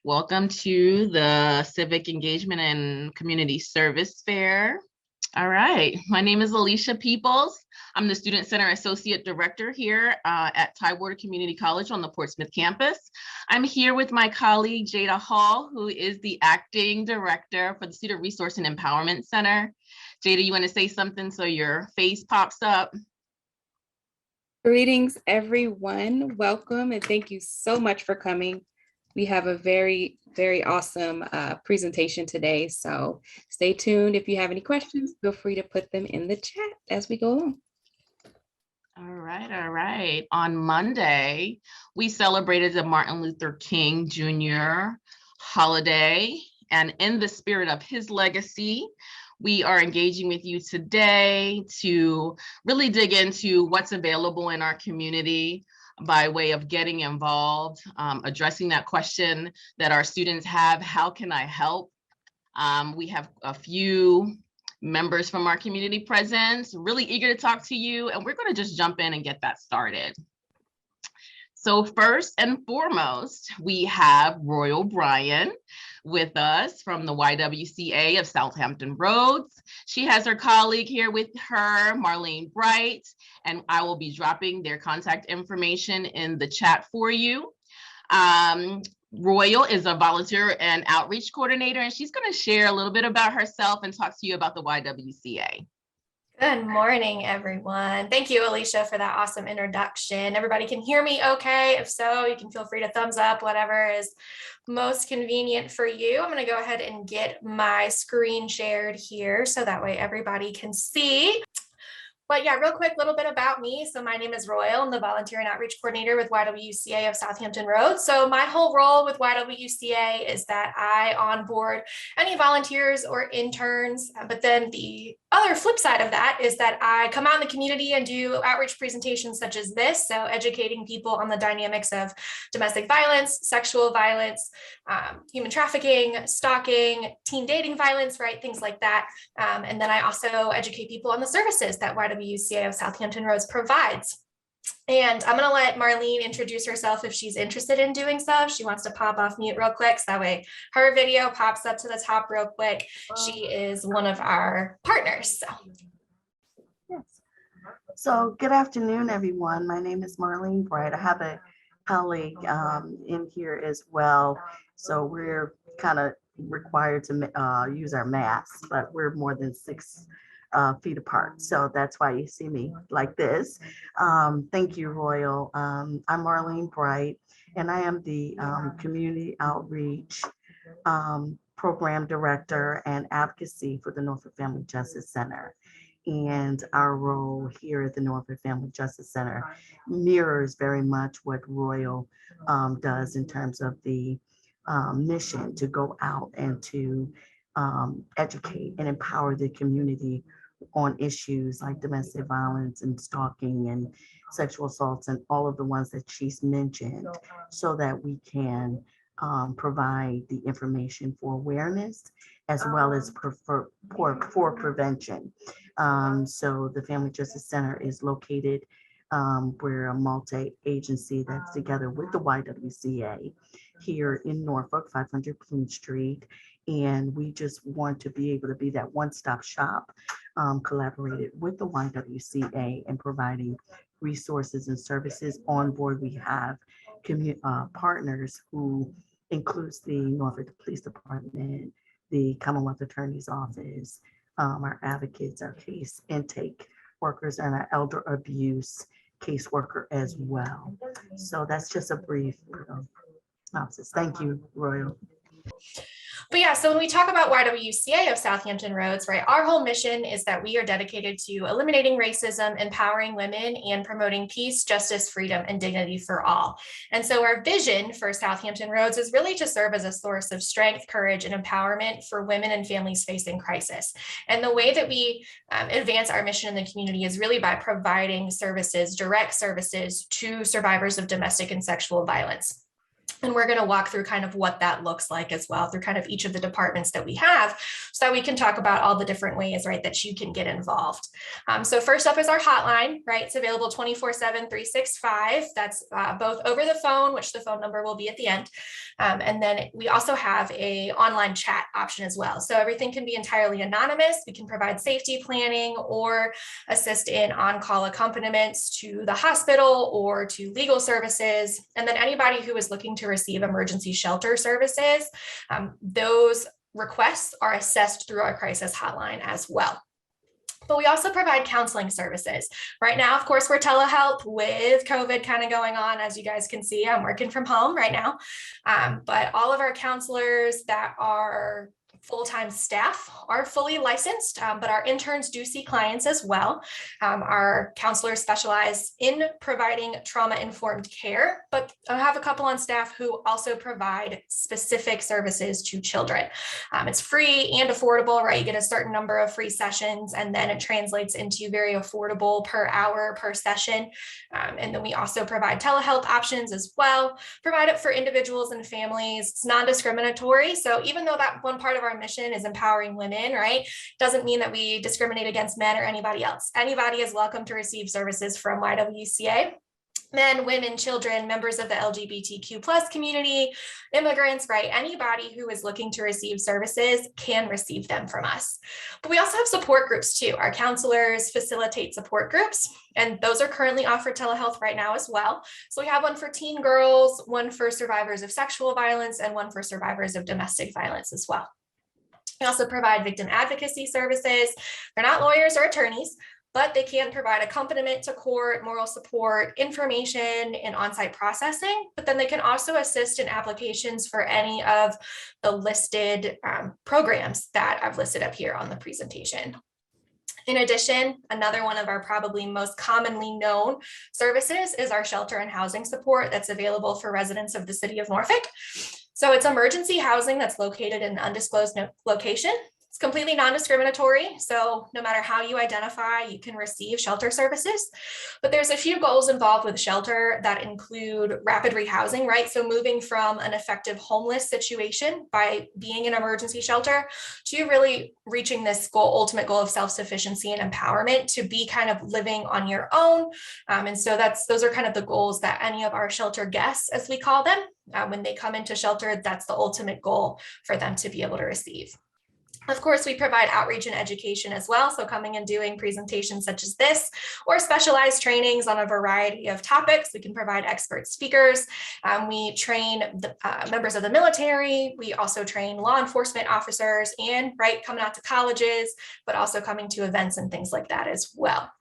Welcome to the Civic Engagement and Community Service Fair. All right, my name is Alicia Peoples. I'm the Student Center Associate Director here at Tidewater Community College on the Portsmouth campus. I'm here with my colleague, Jada Hall, who is the Acting Director for the Student Resource and Empowerment Center. Jada, you want to say something so your face pops up? Greetings, everyone. Welcome, and thank you so much for coming. We have a very, very awesome presentation today, so stay tuned. If you have any questions, feel free to put them in the chat as we go along. All right. On Monday, we celebrated the Martin Luther King Jr. holiday, and in the spirit of his legacy, we are engaging with you today to really dig into what's available in our community by way of getting involved, addressing that question that our students have, how can I help? We have a few members from our community present, really eager to talk to you, and we're going to just jump in and get that started. So first and foremost, we have Royall Bryan with us from the YWCA of Southampton Roads. She has her colleague here with her, Marlene Bright, and I will be dropping their contact information in the chat for you. Royall is a volunteer and outreach coordinator, and she's going to share a little bit about herself and talk to you about the YWCA. Good morning, everyone. Thank you, Alicia, for that awesome introduction. Everybody can hear me okay? If so, you can feel free to thumbs up, whatever is most convenient for you. I'm going to go ahead and get my screen shared here so that way everybody can see. But yeah, real quick, little bit about me. So my name is Royall. I'm the Volunteer and Outreach Coordinator with YWCA of Southampton Roads. So my whole role with YWCA is that I onboard any volunteers or interns. But then the other flip side of that is that I come out in the community and do outreach presentations such as this. So educating people on the dynamics of domestic violence, sexual violence, human trafficking, stalking, teen dating violence, right? Things like that. And then I also educate people on the services that YWCA of Southampton Roads provides. And I'm going to let Marlene introduce herself if she's interested in doing so. If she wants to pop off mute real quick, so that way her video pops up to the top real quick. She is one of our partners. Yes. So good afternoon, everyone. My name is Marlene Bright. I have a colleague in here as well. So we're kind of required to use our masks, but we're more than 6 feet apart. So that's why you see me like this. Thank you, Royall. I'm Marlene Bright, and I am the Community Outreach Program Director and Advocacy for the Norfolk Family Justice Center. And our role here at the Norfolk Family Justice Center mirrors very much what Royall does in terms of the mission to go out and to educate and empower the community on issues like domestic violence and stalking and sexual assaults and all of the ones that she's mentioned, so that we can provide the information for awareness as well as for prevention. So the Family Justice Center is located, we're a multi-agency that's together with the YWCA here in Norfolk, 500 Plume Street. And we just want to be able to be that one-stop shop, collaborated with the YWCA and providing resources and services. On board, we have partners who includes the Norfolk Police Department, the Commonwealth Attorney's Office, our advocates, our case intake workers, and our elder abuse caseworker as well. So that's just a brief synopsis. Thank you, Royall. But yeah, so when we talk about YWCA of Southampton Roads, right, our whole mission is that we are dedicated to eliminating racism, empowering women, and promoting peace, justice, freedom, and dignity for all. And so our vision for Southampton Roads is really to serve as a source of strength, courage, and empowerment for women and families facing crisis. And the way that we advance our mission in the community is really by providing services, direct services to survivors of domestic and sexual violence. And we're going to walk through kind of what that looks like as well through kind of each of the departments that we have, so that we can talk about all the different ways, right, that you can get involved. So first up is our hotline, right? It's available 24/7, 365. That's both over the phone, which the phone number will be at the end. And then we also have a online chat option as well. So everything can be entirely anonymous. We can provide safety planning or assist in on-call accompaniments to the hospital or to legal services. And then anybody who is looking to receive emergency shelter services, those requests are assessed through our crisis hotline as well. But we also provide counseling services. Right now, of course, we're telehealth with COVID kind of going on. As you guys can see, I'm working from home right now. But all of our counselors that are full-time staff are fully licensed, but our interns do see clients as well. Our counselors specialize in providing trauma-informed care, but I have a couple on staff who also provide specific services to children. It's free and affordable, right? You get a certain number of free sessions, and then it translates into very affordable per hour, per session. And then we also provide telehealth options as well, provide it for individuals and families. It's non-discriminatory. So even though that one part of our mission is empowering women, right, doesn't mean that we discriminate against men or anybody else. Anybody is welcome to receive services from YWCA. Men, women, children, members of the LGBTQ plus community, immigrants, right? Anybody who is looking to receive services can receive them from us. But we also have support groups too. Our counselors facilitate support groups, and those are currently offered telehealth right now as well. So we have one for teen girls, one for survivors of sexual violence, and one for survivors of domestic violence as well. We also provide victim advocacy services. They're not lawyers or attorneys, but they can provide accompaniment to court, moral support, information, and on-site processing. But then they can also assist in applications for any of the listed programs that I've listed up here on the presentation. In addition, another one of our probably most commonly known services is our shelter and housing support that's available for residents of the city of Norfolk. So it's emergency housing that's located in an undisclosed location. It's completely non-discriminatory, so no matter how you identify, you can receive shelter services. But there's a few goals involved with shelter that include rapid rehousing, right? So moving from an effective homeless situation by being in emergency shelter to really reaching this goal, ultimate goal of self-sufficiency and empowerment to be kind of living on your own. And so those are kind of the goals that any of our shelter guests, as we call them, when they come into shelter, that's the ultimate goal for them to be able to receive. Of course, we provide outreach and education as well. So coming and doing presentations such as this, or specialized trainings on a variety of topics. We can provide expert speakers. We train the members of the military. We also train law enforcement officers and coming out to colleges, but also coming to events and things like that as well.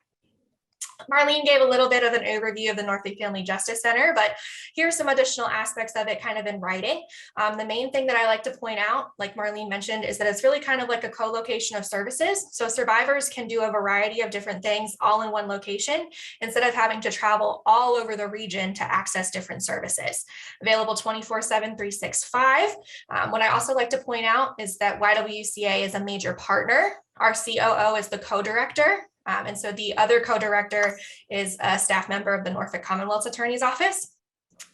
Marlene gave a little bit of an overview of the Norfolk Family Justice Center, but here's some additional aspects of it kind of in writing. The main thing that I like to point out, like Marlene mentioned, is that it's really kind of like a co-location of services. So survivors can do a variety of different things all in one location instead of having to travel all over the region to access different services. Available 24/7, 365. What I also like to point out is that YWCA is a major partner. Our COO is the co-director. And so the other co-director is a staff member of the Norfolk Commonwealth's Attorney's Office.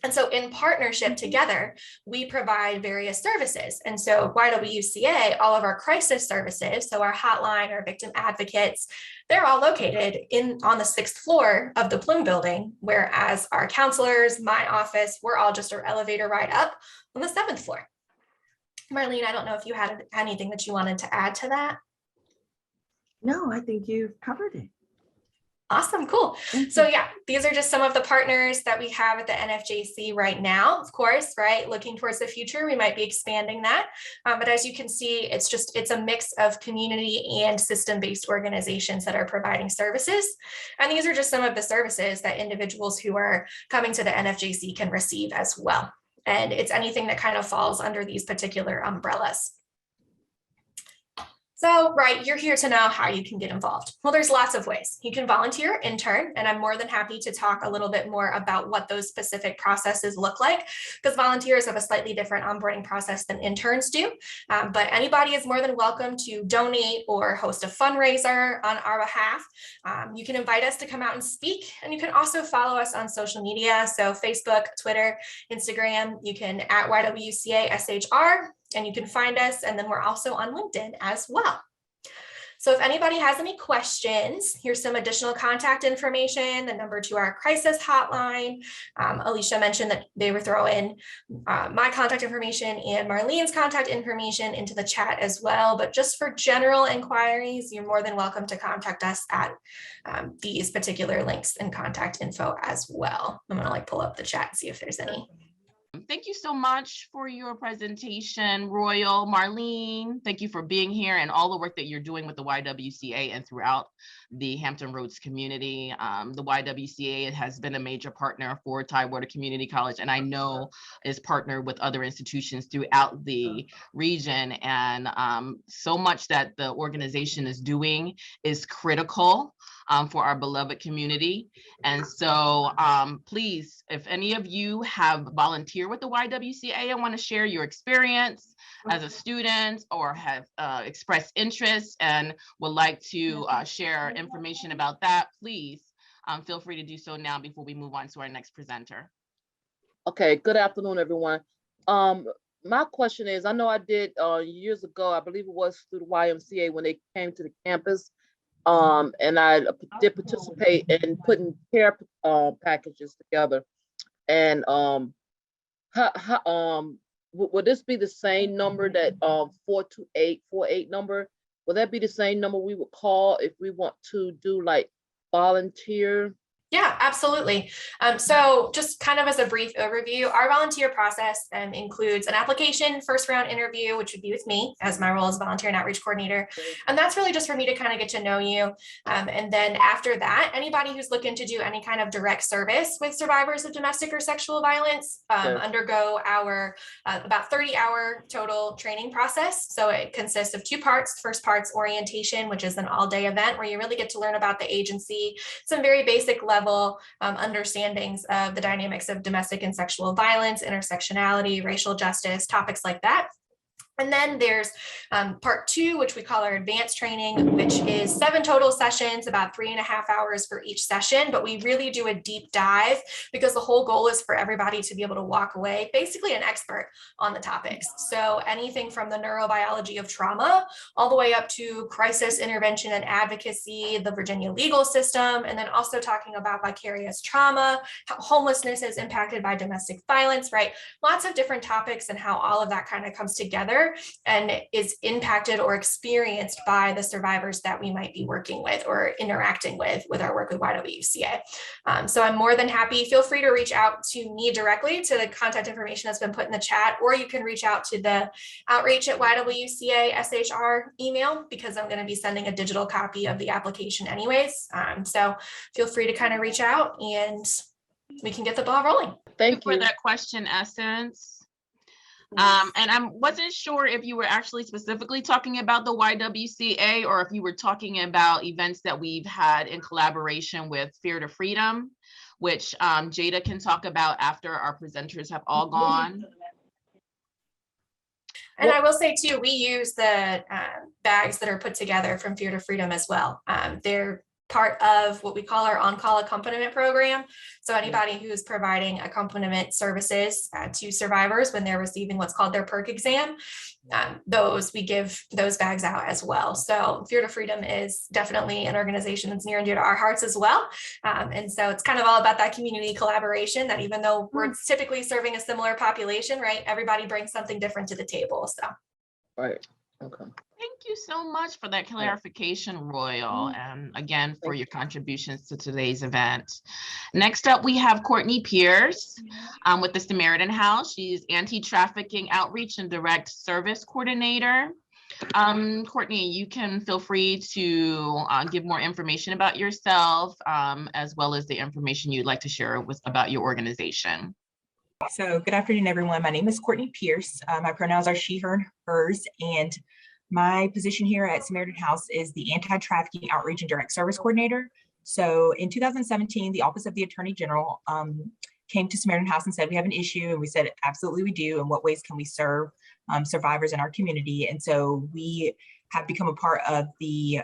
And so in partnership together, we provide various services. And so YWCA, all of our crisis services, so our hotline, our victim advocates, they're all located on the 6th floor of the Plume building, whereas our counselors, my office, we're all just an elevator ride up on the 7th floor. Marlene, I don't know if you had anything that you wanted to add to that. No, I think you've covered it. Awesome, cool. So yeah, these are just some of the partners that we have at the NFJC right now. Of course, right, looking towards the future, we might be expanding that. But as you can see, it's a mix of community and system-based organizations that are providing services. And these are just some of the services that individuals who are coming to the NFJC can receive as well. And it's anything that kind of falls under these particular umbrellas. So, right, you're here to know how you can get involved. Well, there's lots of ways. You can volunteer, intern, and I'm more than happy to talk a little bit more about what those specific processes look like, because volunteers have a slightly different onboarding process than interns do. But anybody is more than welcome to donate or host a fundraiser on our behalf. You can invite us to come out and speak, and you can also follow us on social media. So Facebook, Twitter, Instagram, you can at YWCA H.E.R. and you can find us, and then we're also on LinkedIn as well. So if anybody has any questions, here's some additional contact information, the number to our crisis hotline. Alicia mentioned that they were throwing my contact information and Marlene's contact information into the chat as well. But just for general inquiries, you're more than welcome to contact us at these particular links and contact info as well. I'm gonna pull up the chat and see if there's any. Thank you so much for your presentation, Royall. Marlene, thank you for being here and all the work that you're doing with the YWCA and throughout the Hampton Roads community. The YWCA has been a major partner for Tidewater Community College, and I know is partnered with other institutions throughout the region. And so much that the organization is doing is critical for our beloved community. And so please, if any of you have volunteered with the YWCA and want to share your experience as a student or have expressed interest and would like to share information about that, please feel free to do so now before we move on to our next presenter. Okay, good afternoon, everyone. My question is, I know I did years ago, I believe it was through the YMCA when they came to the campus. And I did participate in putting care packages together. And would this be the same number that 42848 number? Will that be the same number we would call if we want to do like volunteer? Yeah, absolutely. So just kind of as a brief overview, our volunteer process includes an application, first round interview, which would be with me as my role as volunteer and outreach coordinator. And that's really just for me to kind of get to know you. And then after that, anybody who's looking to do any kind of direct service with survivors of domestic or sexual violence undergo our about 30-hour total training process. So it consists of two parts. First part's orientation, which is an all-day event where you really get to learn about the agency, some very basic level understandings of the dynamics of domestic and sexual violence, intersectionality, racial justice, topics like that. And then there's part two, which we call our advanced training, which is 7 total sessions, about 3.5 hours for each session. But we really do a deep dive because the whole goal is for everybody to be able to walk away basically an expert on the topics. So anything from the neurobiology of trauma all the way up to crisis intervention and advocacy, the Virginia legal system, and then also talking about vicarious trauma, how homelessness is impacted by domestic violence, right? Lots of different topics and how all of that kind of comes together and is impacted or experienced by the survivors that we might be working with or interacting with our work with YWCA. So I'm more than happy. Feel free to reach out to me directly to the contact information that's been put in the chat, or you can reach out to the outreach at YWCA SHR email, because I'm going to be sending a digital copy of the application anyways. So feel free to kind of reach out and we can get the ball rolling. Thank you for that question, Essence. And I wasn't sure if you were actually specifically talking about the YWCA or if you were talking about events that we've had in collaboration with Fear to Freedom, which Jada can talk about after our presenters have all gone. And I will say too, we use the bags that are put together from Fear to Freedom as well. They're part of what we call our on-call accompaniment program. So anybody who's providing accompaniment services to survivors when they're receiving what's called their PERC exam, we give those bags out as well. So Fear to Freedom is definitely an organization that's near and dear to our hearts as well. And so it's kind of all about that community collaboration, that even though we're typically serving a similar population, right, everybody brings something different to the table. So. Right. Okay. Thank you so much for that clarification, Royall, and again for your contributions to today's event. Next up, we have Courtney Pierce with the Samaritan House. She's Anti-Trafficking Outreach and Direct Service Coordinator. Courtney, you can feel free to give more information about yourself, as well as the information you'd like to share about your organization. So good afternoon, everyone. My name is Courtney Pierce. My pronouns are she, her, and hers. And My position here at Samaritan House is the Anti-Trafficking Outreach and Direct Service Coordinator. So in 2017, the Office of the Attorney General came to Samaritan House and said, we have an issue. And we said, absolutely we do. And what ways can we serve survivors in our community? And so we have become a part of the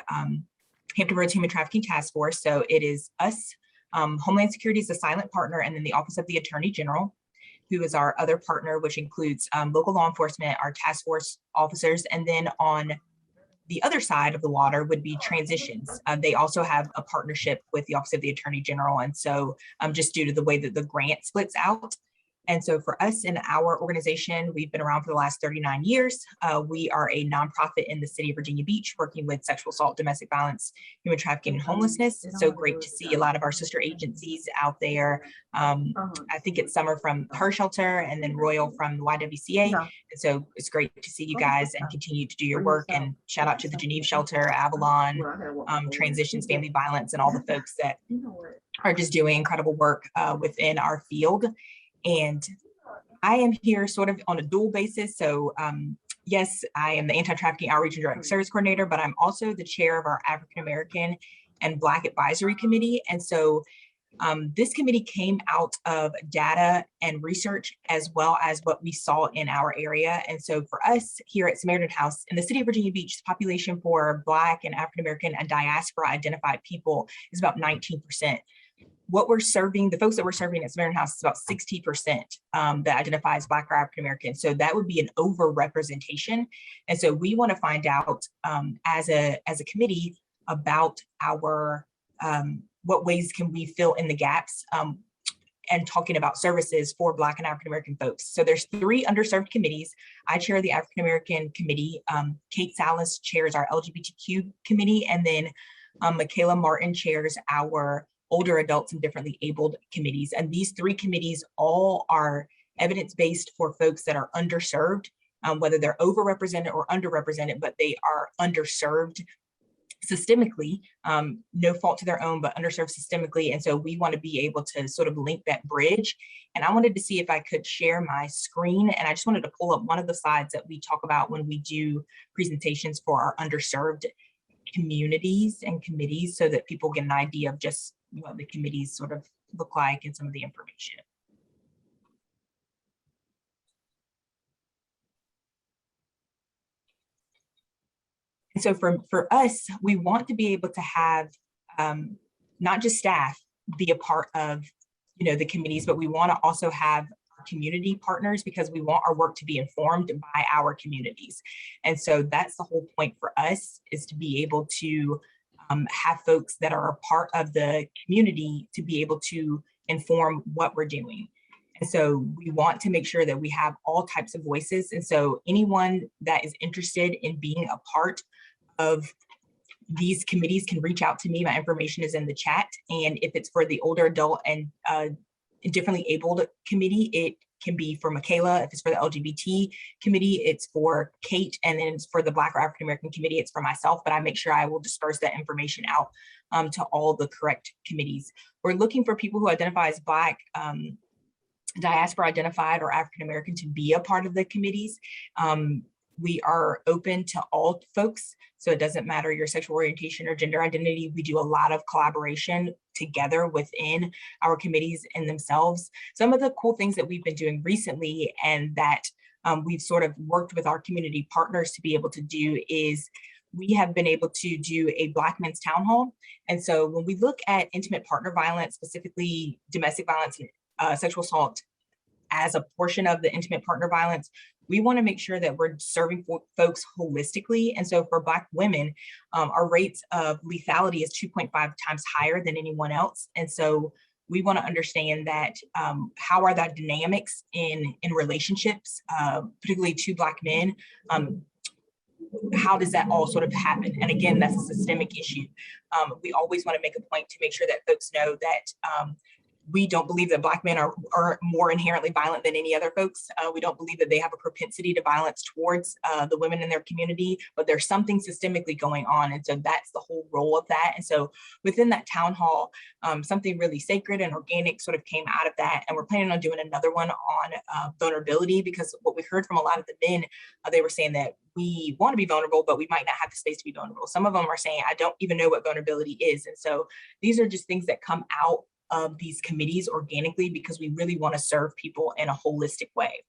Hampton Roads Human Trafficking Task Force. So it is us, Homeland Security is a silent partner, and then the Office of the Attorney General, who is our other partner, which includes local law enforcement, our task force officers, and then on the other side of the water would be transitions. They also have a partnership with the Office of the Attorney General. And so just due to the way that the grant splits out. And so for us in our organization, we've been around for the last 39 years. We are a nonprofit in the city of Virginia Beach, working with sexual assault, domestic violence, human trafficking, and homelessness. It's so great to see a lot of our sister agencies out there. I think it's Summer from H.E.R shelter and then Royall from the YWCA. And so it's great to see you guys and continue to do your work. And shout out to the Geneva shelter, Avalon, Transitions, Family Violence, and all the folks that are just doing incredible work within our field. And I am here sort of on a dual basis. So yes, I am the Anti-Trafficking Outreach and Direct Service Coordinator, but I'm also the chair of our African American and Black Advisory Committee. And so this committee came out of data and research as well as what we saw in our area. And so for us here at Samaritan House in the city of Virginia Beach, the population for Black and African American and diaspora identified people is about 19%. What we're serving, the folks that we're serving at Samaritan House is about 60% that identify as Black or African American. So that would be an over-representation. And so we want to find out as a committee about our, what ways can we fill in the gaps and talking about services for Black and African American folks. So there's 3 underserved committees. I chair the African American committee. Kate Salas chairs our LGBTQ committee. And then Michaela Martin chairs our older adults and differently abled committees. And these 3 committees all are evidence-based for folks that are underserved, whether they're overrepresented or underrepresented, but they are underserved systemically, no fault to their own, but underserved systemically. And so we want to be able to sort of link that bridge. And I wanted to see if I could share my screen. And I just wanted to pull up one of the slides that we talk about when we do presentations for our underserved communities and committees so that people get an idea of just what the committees sort of look like and some of the information. And so for us, we want to be able to have not just staff be a part of, the committees, but we want to also have our community partners because we want our work to be informed by our communities. And so that's the whole point for us, is to be able to have folks that are a part of the community to be able to inform what we're doing. And so we want to make sure that we have all types of voices. And so anyone that is interested in being a part of these committees can reach out to me. My information is in the chat. And if it's for the older adult and differently abled committee, it can be for Michaela. If it's for the LGBT committee, it's for Kate. And then it's for the Black or African American committee, it's for myself, but I make sure I will disperse that information out to all the correct committees. We're looking for people who identify as Black, diaspora identified, or African American to be a part of the committees. We are open to all folks. So it doesn't matter your sexual orientation or gender identity. We do a lot of collaboration together within our committees in themselves. Some of the cool things that we've been doing recently and that we've sort of worked with our community partners to be able to do is we have been able to do a Black men's town hall. And so when we look at intimate partner violence, specifically domestic violence and sexual assault as a portion of the intimate partner violence, we want to make sure that we're serving folks holistically. And so for Black women, our rates of lethality is 2.5 times higher than anyone else. And so we want to understand that how are the dynamics in relationships, particularly to Black men, how does that all sort of happen? And again, that's a systemic issue. We always want to make a point to make sure that folks know that we don't believe that Black men are more inherently violent than any other folks. We don't believe that they have a propensity to violence towards the women in their community, but there's something systemically going on. And so that's the whole role of that. And so within that town hall, something really sacred and organic sort of came out of that. And we're planning on doing another one on vulnerability, because what we heard from a lot of the men, they were saying that we want to be vulnerable, but we might not have the space to be vulnerable. Some of them are saying, I don't even know what vulnerability is. And so these are just things that come out of these committees organically, because we really want to serve people in a holistic way.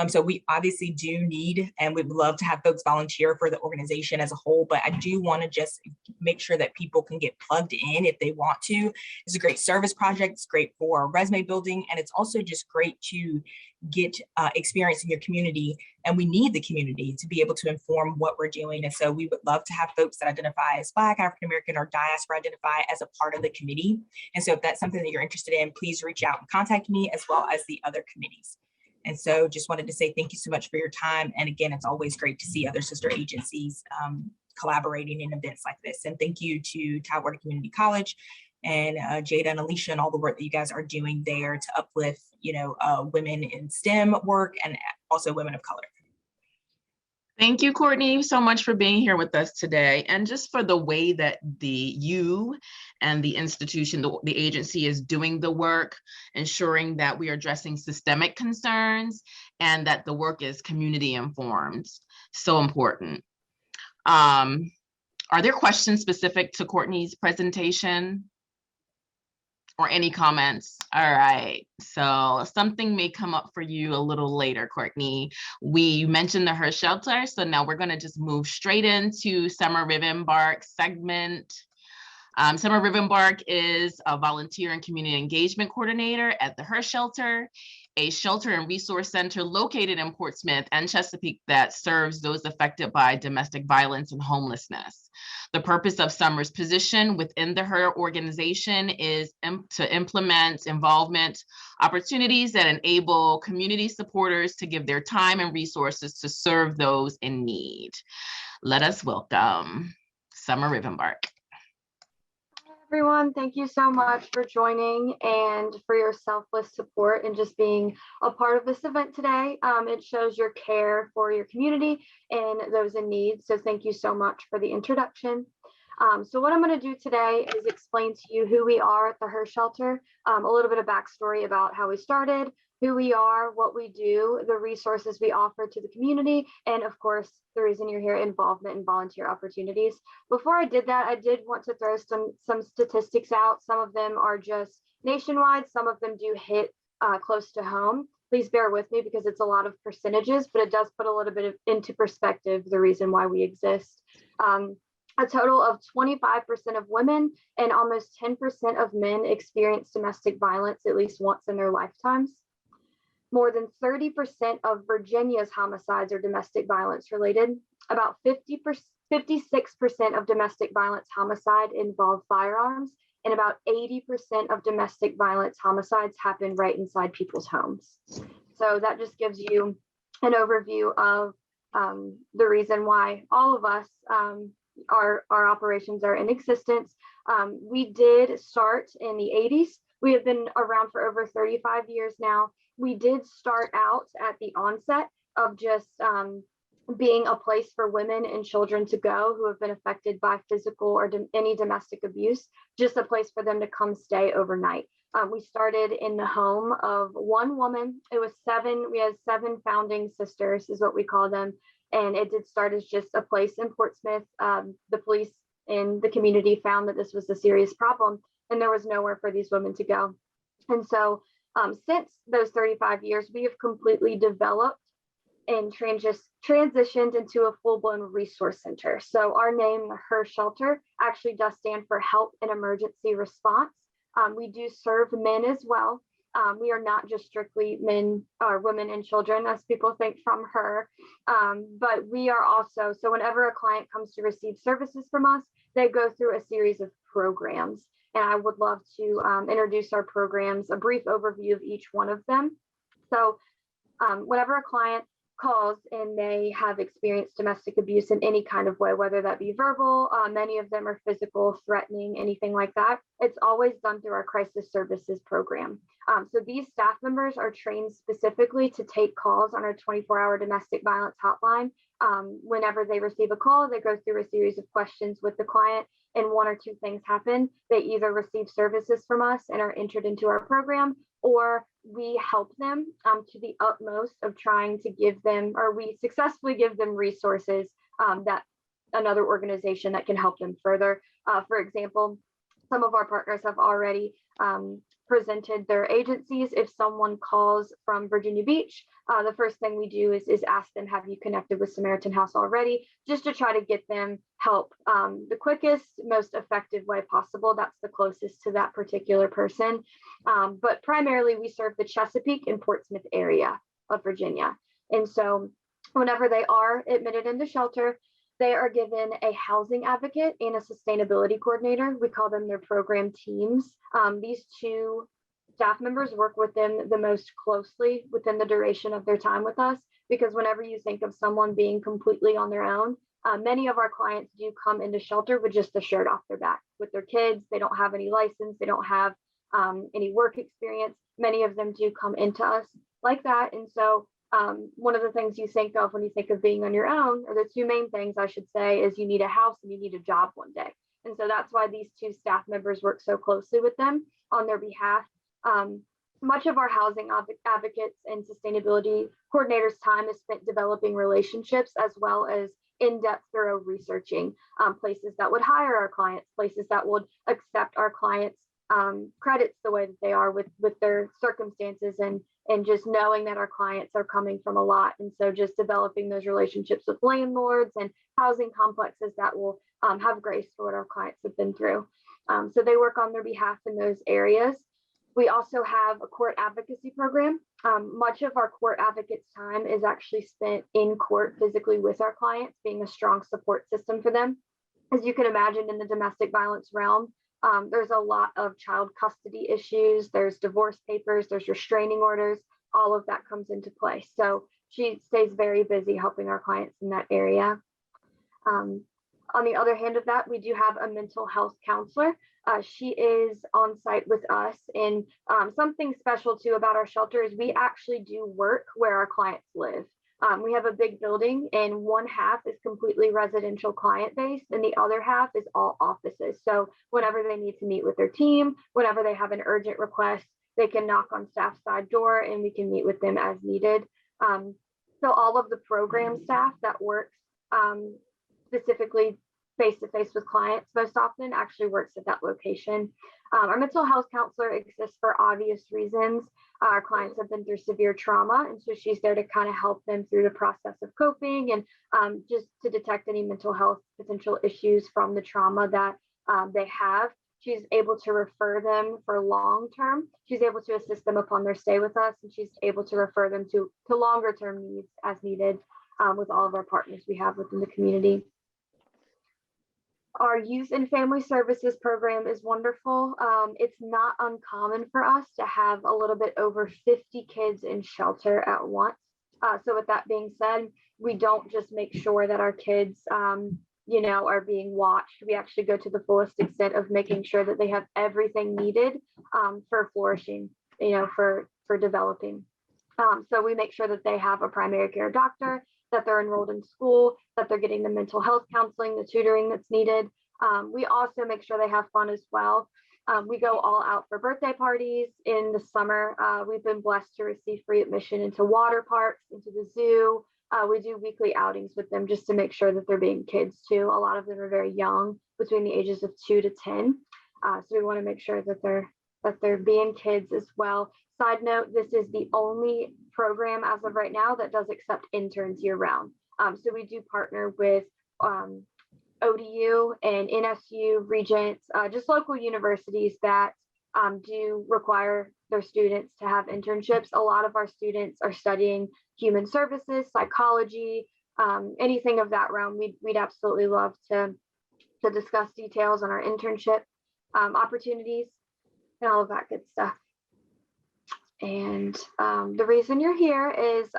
So we obviously do need, and we'd love to have folks volunteer for the organization as a whole, but I do want to just make sure that people can get plugged in if they want to. It's a great service project. It's great for resume building. And it's also just great to get experience in your community. And we need the community to be able to inform what we're doing. And so we would love to have folks that identify as Black, African-American, or diaspora identify as a part of the committee. And so if that's something that you're interested in, please reach out and contact me, as well as the other committees. And so just wanted to say thank you so much for your time. And again, it's always great to see other sister agencies collaborating in events like this. And thank you to Tidewater Community College and Jada and Alicia and all the work that you guys are doing there to uplift, women in STEM work and also women of color. Thank you, Courtney, so much for being here with us today, and just for the way that you and the institution, the agency is doing the work, ensuring that we are addressing systemic concerns and that the work is community informed. So important. Are there questions specific to Courtney's presentation? Or any comments? All right, so something may come up for you a little later, Courtney. We mentioned the H.E.R shelter, so now we're gonna just move straight into Summer Rivenbark segment. Summer Rivenbark is a volunteer and community engagement coordinator at the H.E.R shelter, a shelter and resource center located in Portsmouth and Chesapeake that serves those affected by domestic violence and homelessness. The purpose of Summer's position within the H.E.R organization is to implement involvement opportunities that enable community supporters to give their time and resources to serve those in need. Let us welcome Summer Rivenbark. Everyone, thank you so much for joining and for your selfless support and just being a part of this event today. It shows your care for your community and those in need. So thank you so much for the introduction. So what I'm going to do today is explain to you who we are at the H.E.R shelter, a little bit of backstory about how we started, who we are, what we do, the resources we offer to the community, and of course, the reason you're here, involvement and volunteer opportunities. Before I did that, I did want to throw some statistics out. Some of them are just nationwide. Some of them do hit close to home. Please bear with me because it's a lot of percentages, but it does put a little bit into perspective the reason why we exist. A total of 25% of women and almost 10% of men experience domestic violence at least once in their lifetimes. More than 30% of Virginia's homicides are domestic violence related. About 56% of domestic violence homicide involve firearms, and about 80% of domestic violence homicides happen right inside people's homes. So that just gives you an overview of the reason why all of us, our operations are in existence. We did start in the 80s. We have been around for over 35 years now. We did start out at the onset of just being a place for women and children to go who have been affected by physical or any domestic abuse, just a place for them to come stay overnight. We started in the home of one woman. It was we had 7 founding sisters is what we call them. And it did start as just a place in Portsmouth. The police in the community found that this was a serious problem and there was nowhere for these women to go. And so since those 35 years, we have completely developed and transitioned into a full-blown resource center. So our name, the H.E.R shelter, actually does stand for Help and Emergency Response. We do serve men as well. We are not just strictly men or women and children, as people think from H.E.R, but we are also, so whenever a client comes to receive services from us, they go through a series of programs. And I would love to introduce our programs, a brief overview of each one of them. So whenever a client calls and they have experienced domestic abuse in any kind of way, whether that be verbal, many of them are physical, threatening, anything like that. It's always done through our crisis services program. So these staff members are trained specifically to take calls on our 24-hour domestic violence hotline. Whenever they receive a call, they go through a series of questions with the client, and one or two things happen. They either receive services from us and are entered into our program, or we help them to the utmost of trying to give them, or we successfully give them resources that another organization that can help them further. For example, some of our partners have already presented their agencies. If someone calls from Virginia Beach, the first thing we do is ask them, have you connected with Samaritan House already? Just to try to get them help the quickest, most effective way possible. That's the closest to that particular person. But primarily we serve the Chesapeake and Portsmouth area of Virginia. And so whenever they are admitted into shelter, they are given a housing advocate and a sustainability coordinator. We call them their program teams. These two staff members work with them the most closely within the duration of their time with us, because whenever you think of someone being completely on their own, many of our clients do come into shelter with just the shirt off their back with their kids. They don't have any license. They don't have any work experience. Many of them do come into us like that. And so one of the things you think of when you think of being on your own, or the two main things I should say, is you need a house and you need a job one day. And so that's why these two staff members work so closely with them on their behalf. Much of our housing advocates and sustainability coordinators' time is spent developing relationships, as well as in-depth, thorough researching places that would hire our clients, places that would accept our clients' credits the way that they are with their circumstances, and just knowing that our clients are coming from a lot. And so just developing those relationships with landlords and housing complexes that will have grace for what our clients have been through. So they work on their behalf in those areas. We also have a court advocacy program. Much of our court advocates' time is actually spent in court physically with our clients, being a strong support system for them. As you can imagine, in the domestic violence realm, there's a lot of child custody issues, there's divorce papers, there's restraining orders, all of that comes into play. So she stays very busy helping our clients in that area. On the other hand of that, we do have a mental health counselor. She is on site with us, and something special too about our shelter is we actually do work where our clients live. We have a big building, and one half is completely residential client based, and the other half is all offices. So whenever they need to meet with their team, whenever they have an urgent request, they can knock on staff's side door and we can meet with them as needed. So all of the program staff that works specifically face-to-face with clients most often actually works at that location. Our mental health counselor exists for obvious reasons. Our clients have been through severe trauma, and so she's there to kind of help them through the process of coping and just to detect any mental health potential issues from the trauma that they have. She's able to refer them for long-term. She's able to assist them upon their stay with us, and she's able to refer them to longer-term needs as needed with all of our partners we have within the community. Our youth and family services program is wonderful. It's not uncommon for us to have a little bit over 50 kids in shelter at once. So with that being said, we don't just make sure that our kids, are being watched. We actually go to the fullest extent of making sure that they have everything needed for flourishing, for developing. So we make sure that they have a primary care doctor, that they're enrolled in school, that they're getting the mental health counseling, the tutoring that's needed. We also make sure they have fun as well. We go all out for birthday parties in the summer. We've been blessed to receive free admission into water parks, into the zoo. We do weekly outings with them just to make sure that they're being kids too. A lot of them are very young, between the ages of 2 to 10. So we want to make sure that they're being kids as well. Side note, this is the only program as of right now that does accept interns year round. So we do partner with ODU and NSU, Regents, just local universities that do require their students to have internships. A lot of our students are studying human services, psychology, anything of that realm. We'd absolutely love to discuss details on our internship opportunities and all of that good stuff. And the reason you're here is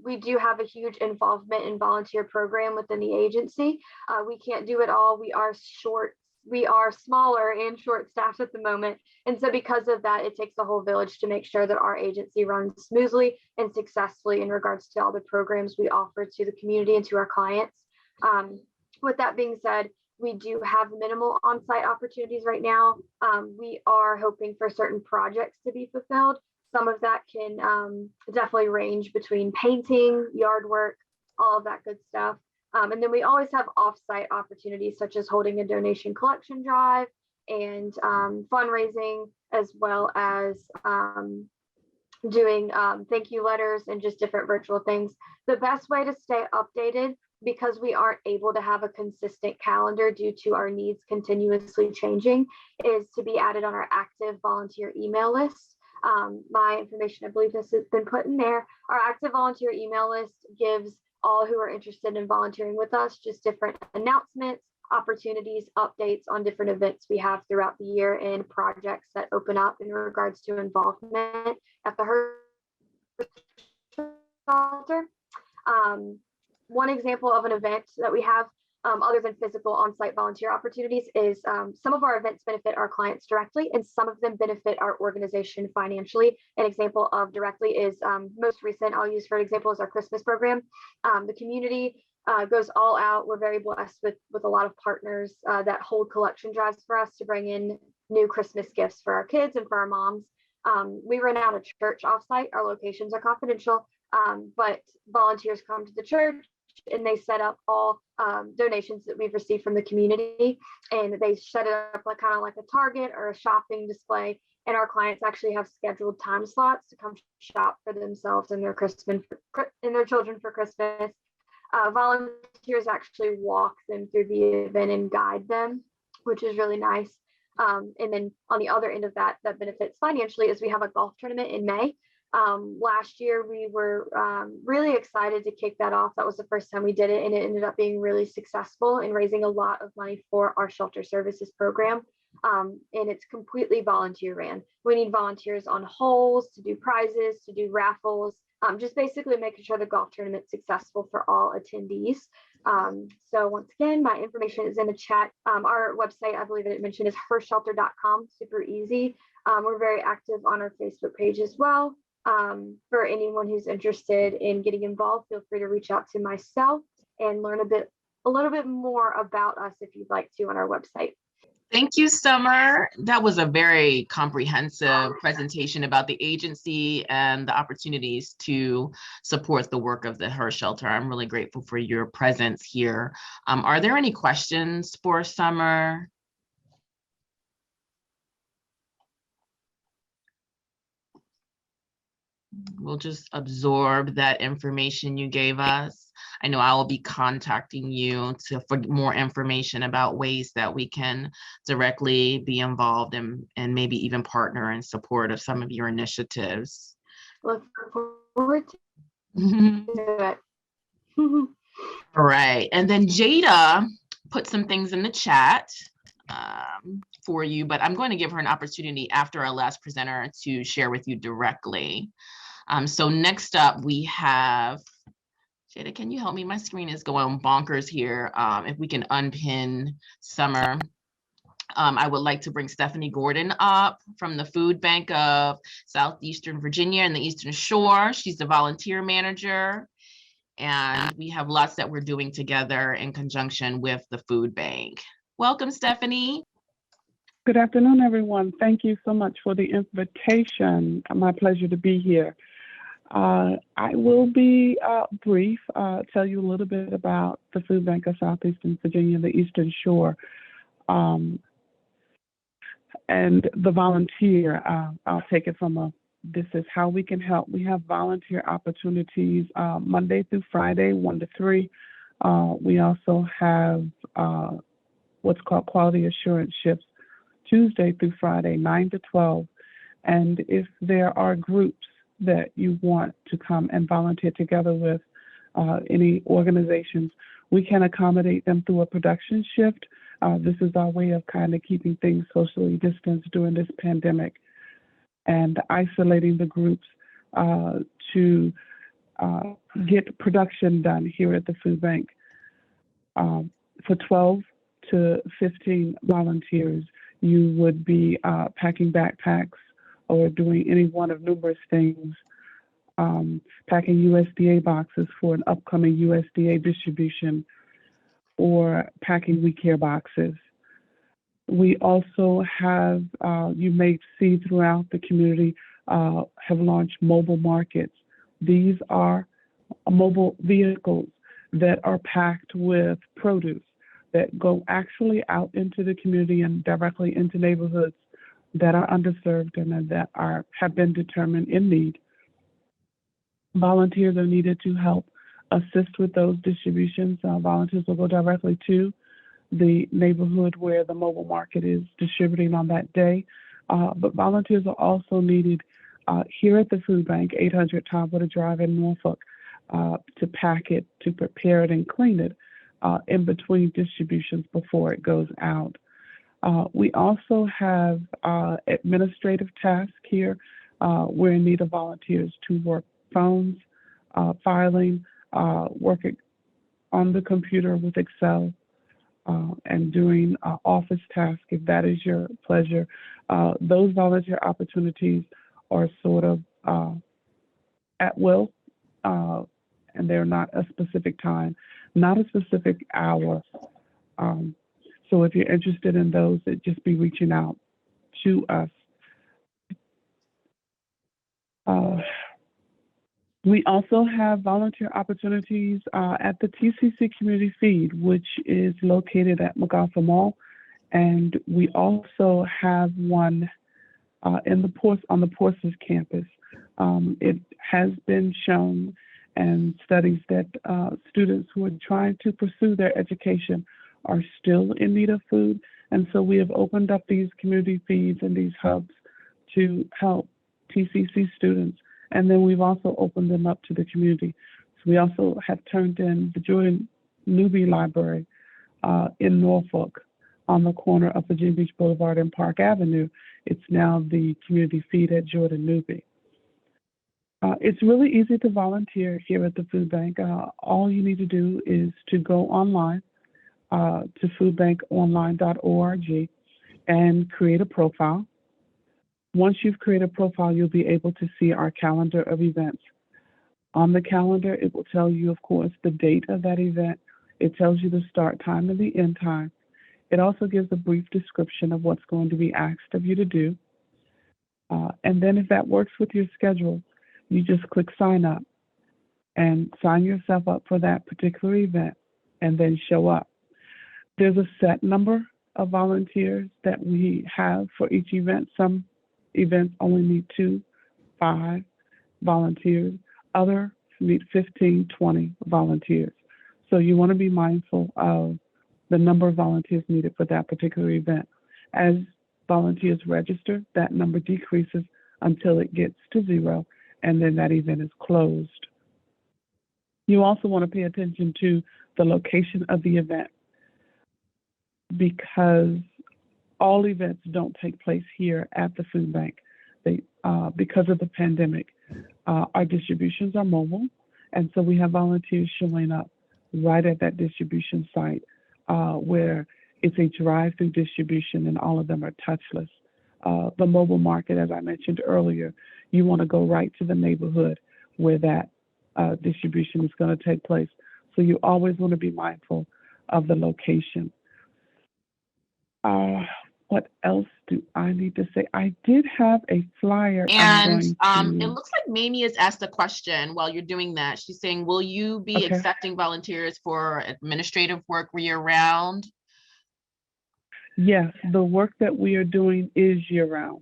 we do have a huge involvement in volunteer program within the agency. We can't do it all. We are smaller and short staffed at the moment. And so because of that, it takes a whole village to make sure that our agency runs smoothly and successfully in regards to all the programs we offer to the community and to our clients. With that being said, we do have minimal on-site opportunities right now. We are hoping for certain projects to be fulfilled. Some of that can definitely range between painting, yard work, all of that good stuff. And then we always have off-site opportunities such as holding a donation collection drive and fundraising, as well as doing thank you letters and just different virtual things. The best way to stay updated, because we aren't able to have a consistent calendar due to our needs continuously changing, is to be added on our active volunteer email list. My information, I believe this has been put in there. Our active volunteer email list gives all who are interested in volunteering with us just different announcements, opportunities, updates on different events we have throughout the year and projects that open up in regards to involvement at the H.E.R shelter. One example of an event that we have other than physical on-site volunteer opportunities is some of our events benefit our clients directly and some of them benefit our organization financially. An example of directly is most recent, I'll use for example, is our Christmas program. The community goes all out. We're very blessed with a lot of partners that hold collection drives for us to bring in new Christmas gifts for our kids and for our moms. We rent out a church offsite. Our locations are confidential, but volunteers come to the church and they set up all donations that we've received from the community, and they set it up like kind of like a Target or a shopping display. And our clients actually have scheduled time slots to come shop for themselves and their children for Christmas. Volunteers actually walk them through the event and guide them, which is really nice. And then on the other end of that benefits financially is we have a golf tournament in May. Last year, we were really excited to kick that off. That was the first time we did it, and it ended up being really successful in raising a lot of money for our shelter services program. And it's completely volunteer ran. We need volunteers on holes, to do prizes, to do raffles, just basically making sure the golf tournament's successful for all attendees. So once again, my information is in the chat. Our website, I believe it mentioned, is hershelter.com, super easy. We're very active on our Facebook page as well. For anyone who's interested in getting involved, feel free to reach out to myself and learn a little bit more about us if you'd like to on our website. Thank you, Summer. That was a very comprehensive presentation about the agency and the opportunities to support the work of the H.E.R shelter. I'm really grateful for your presence here. Are there any questions for Summer? We'll just absorb that information you gave us. I know I will be contacting you for more information about ways that we can directly be involved and maybe even partner in support of some of your initiatives. Look forward to it. All right, and then Jada put some things in the chat for you, but I'm going to give her an opportunity after our last presenter to share with you directly. So next up we have, Jada, can you help me? My screen is going bonkers here. If we can unpin Summer. I would like to bring Stephanie Gordon up from the Foodbank of Southeastern Virginia and the Eastern Shore. She's the volunteer manager. And we have lots that we're doing together in conjunction with the Foodbank. Welcome, Stephanie. Good afternoon, everyone. Thank you so much for the invitation. My pleasure to be here. I will be brief, tell you a little bit about the Foodbank of Southeastern Virginia, the Eastern Shore, and the volunteer. I'll take it from this is how we can help. We have volunteer opportunities Monday through Friday, 1 to 3. We also have what's called quality assurance shifts, Tuesday through Friday, 9 to 12. And if there are groups that you want to come and volunteer together with, any organizations, we can accommodate them through a production shift. This is our way of kind of keeping things socially distanced during this pandemic. and isolating the groups to get production done here at the food bank. For 12 to 15 volunteers, you would be packing backpacks or doing any one of numerous things, packing USDA boxes for an upcoming USDA distribution, or packing WeCare boxes. We also have, you may see throughout the community, have launched mobile markets. These are mobile vehicles that are packed with produce that go actually out into the community and directly into neighborhoods that are underserved and that have been determined in need. Volunteers are needed to help assist with those distributions. Volunteers will go directly to the neighborhood where the mobile market is distributing on that day. But volunteers are also needed here at the food bank, 800 Topwater Drive in Norfolk, to pack it, to prepare it and clean it in between distributions before it goes out. We also have administrative tasks here. We're in need of volunteers to work phones, filing, working on the computer with Excel, and doing office tasks if that is your pleasure. Those volunteer opportunities are sort of at will, and they're not a specific time, not a specific hour. So if you're interested in those, it'd just be reaching out to us. We also have volunteer opportunities at the TCC Community Feed, which is located at MacArthur Mall. And we also have one on the Porces campus. It has been shown in studies that students who are trying to pursue their education are still in need of food. And so we have opened up these community feeds and these hubs to help TCC students. And then we've also opened them up to the community. So we also have turned in the Jordan Newby Library in Norfolk on the corner of Virginia Beach Boulevard and Park Avenue. It's now the community feed at Jordan Newby. It's really easy to volunteer here at the food bank. All you need to do is to go online to foodbankonline.org and create a profile. Once you've created a profile, you'll be able to see our calendar of events. On the calendar, it will tell you, of course, the date of that event. It tells you the start time and the end time. It also gives a brief description of what's going to be asked of you to do. And then if that works with your schedule, you just click sign up and sign yourself up for that particular event and then show up. There's a set number of volunteers that we have for each event. Some events only need 2, 5 volunteers. Others need 15, 20 volunteers. So you want to be mindful of the number of volunteers needed for that particular event. As volunteers register, that number decreases until it gets to 0, and then that event is closed. You also want to pay attention to the location of the event, because all events don't take place here at the food bank. Because of the pandemic, our distributions are mobile, and so we have volunteers showing up right at that distribution site where it's a drive-through distribution and all of them are touchless. The mobile market, as I mentioned earlier, you want to go right to the neighborhood where that distribution is going to take place. So you always want to be mindful of the location. What else do I need to say? I did have a flyer. And it looks like Mamie has asked a question while you're doing that. She's saying, will you be accepting volunteers for administrative work year-round? Yes, the work that we are doing is year-round.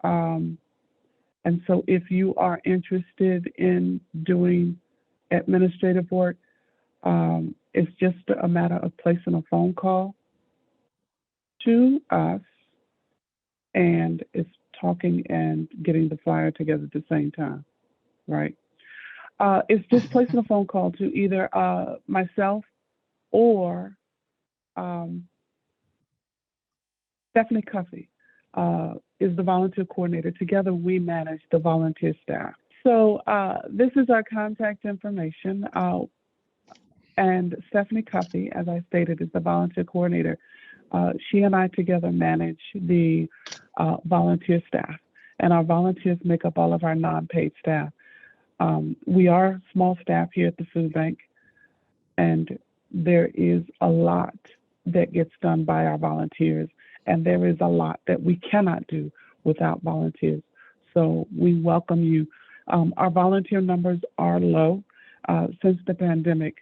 And so if you are interested in doing administrative work, it's just a matter of placing a phone call to us, and it's talking and getting the flyer together at the same time, right? It's just placing a phone call to either myself or Stephanie Cuffey. is the volunteer coordinator. Together, we manage the volunteer staff. So this is our contact information. And Stephanie Cuffey, as I stated, is the volunteer coordinator. She and I together manage the volunteer staff, and our volunteers make up all of our non-paid staff. We are small staff here at the food bank, and there is a lot that gets done by our volunteers, and there is a lot that we cannot do without volunteers. So we welcome you. Our volunteer numbers are low. Since the pandemic,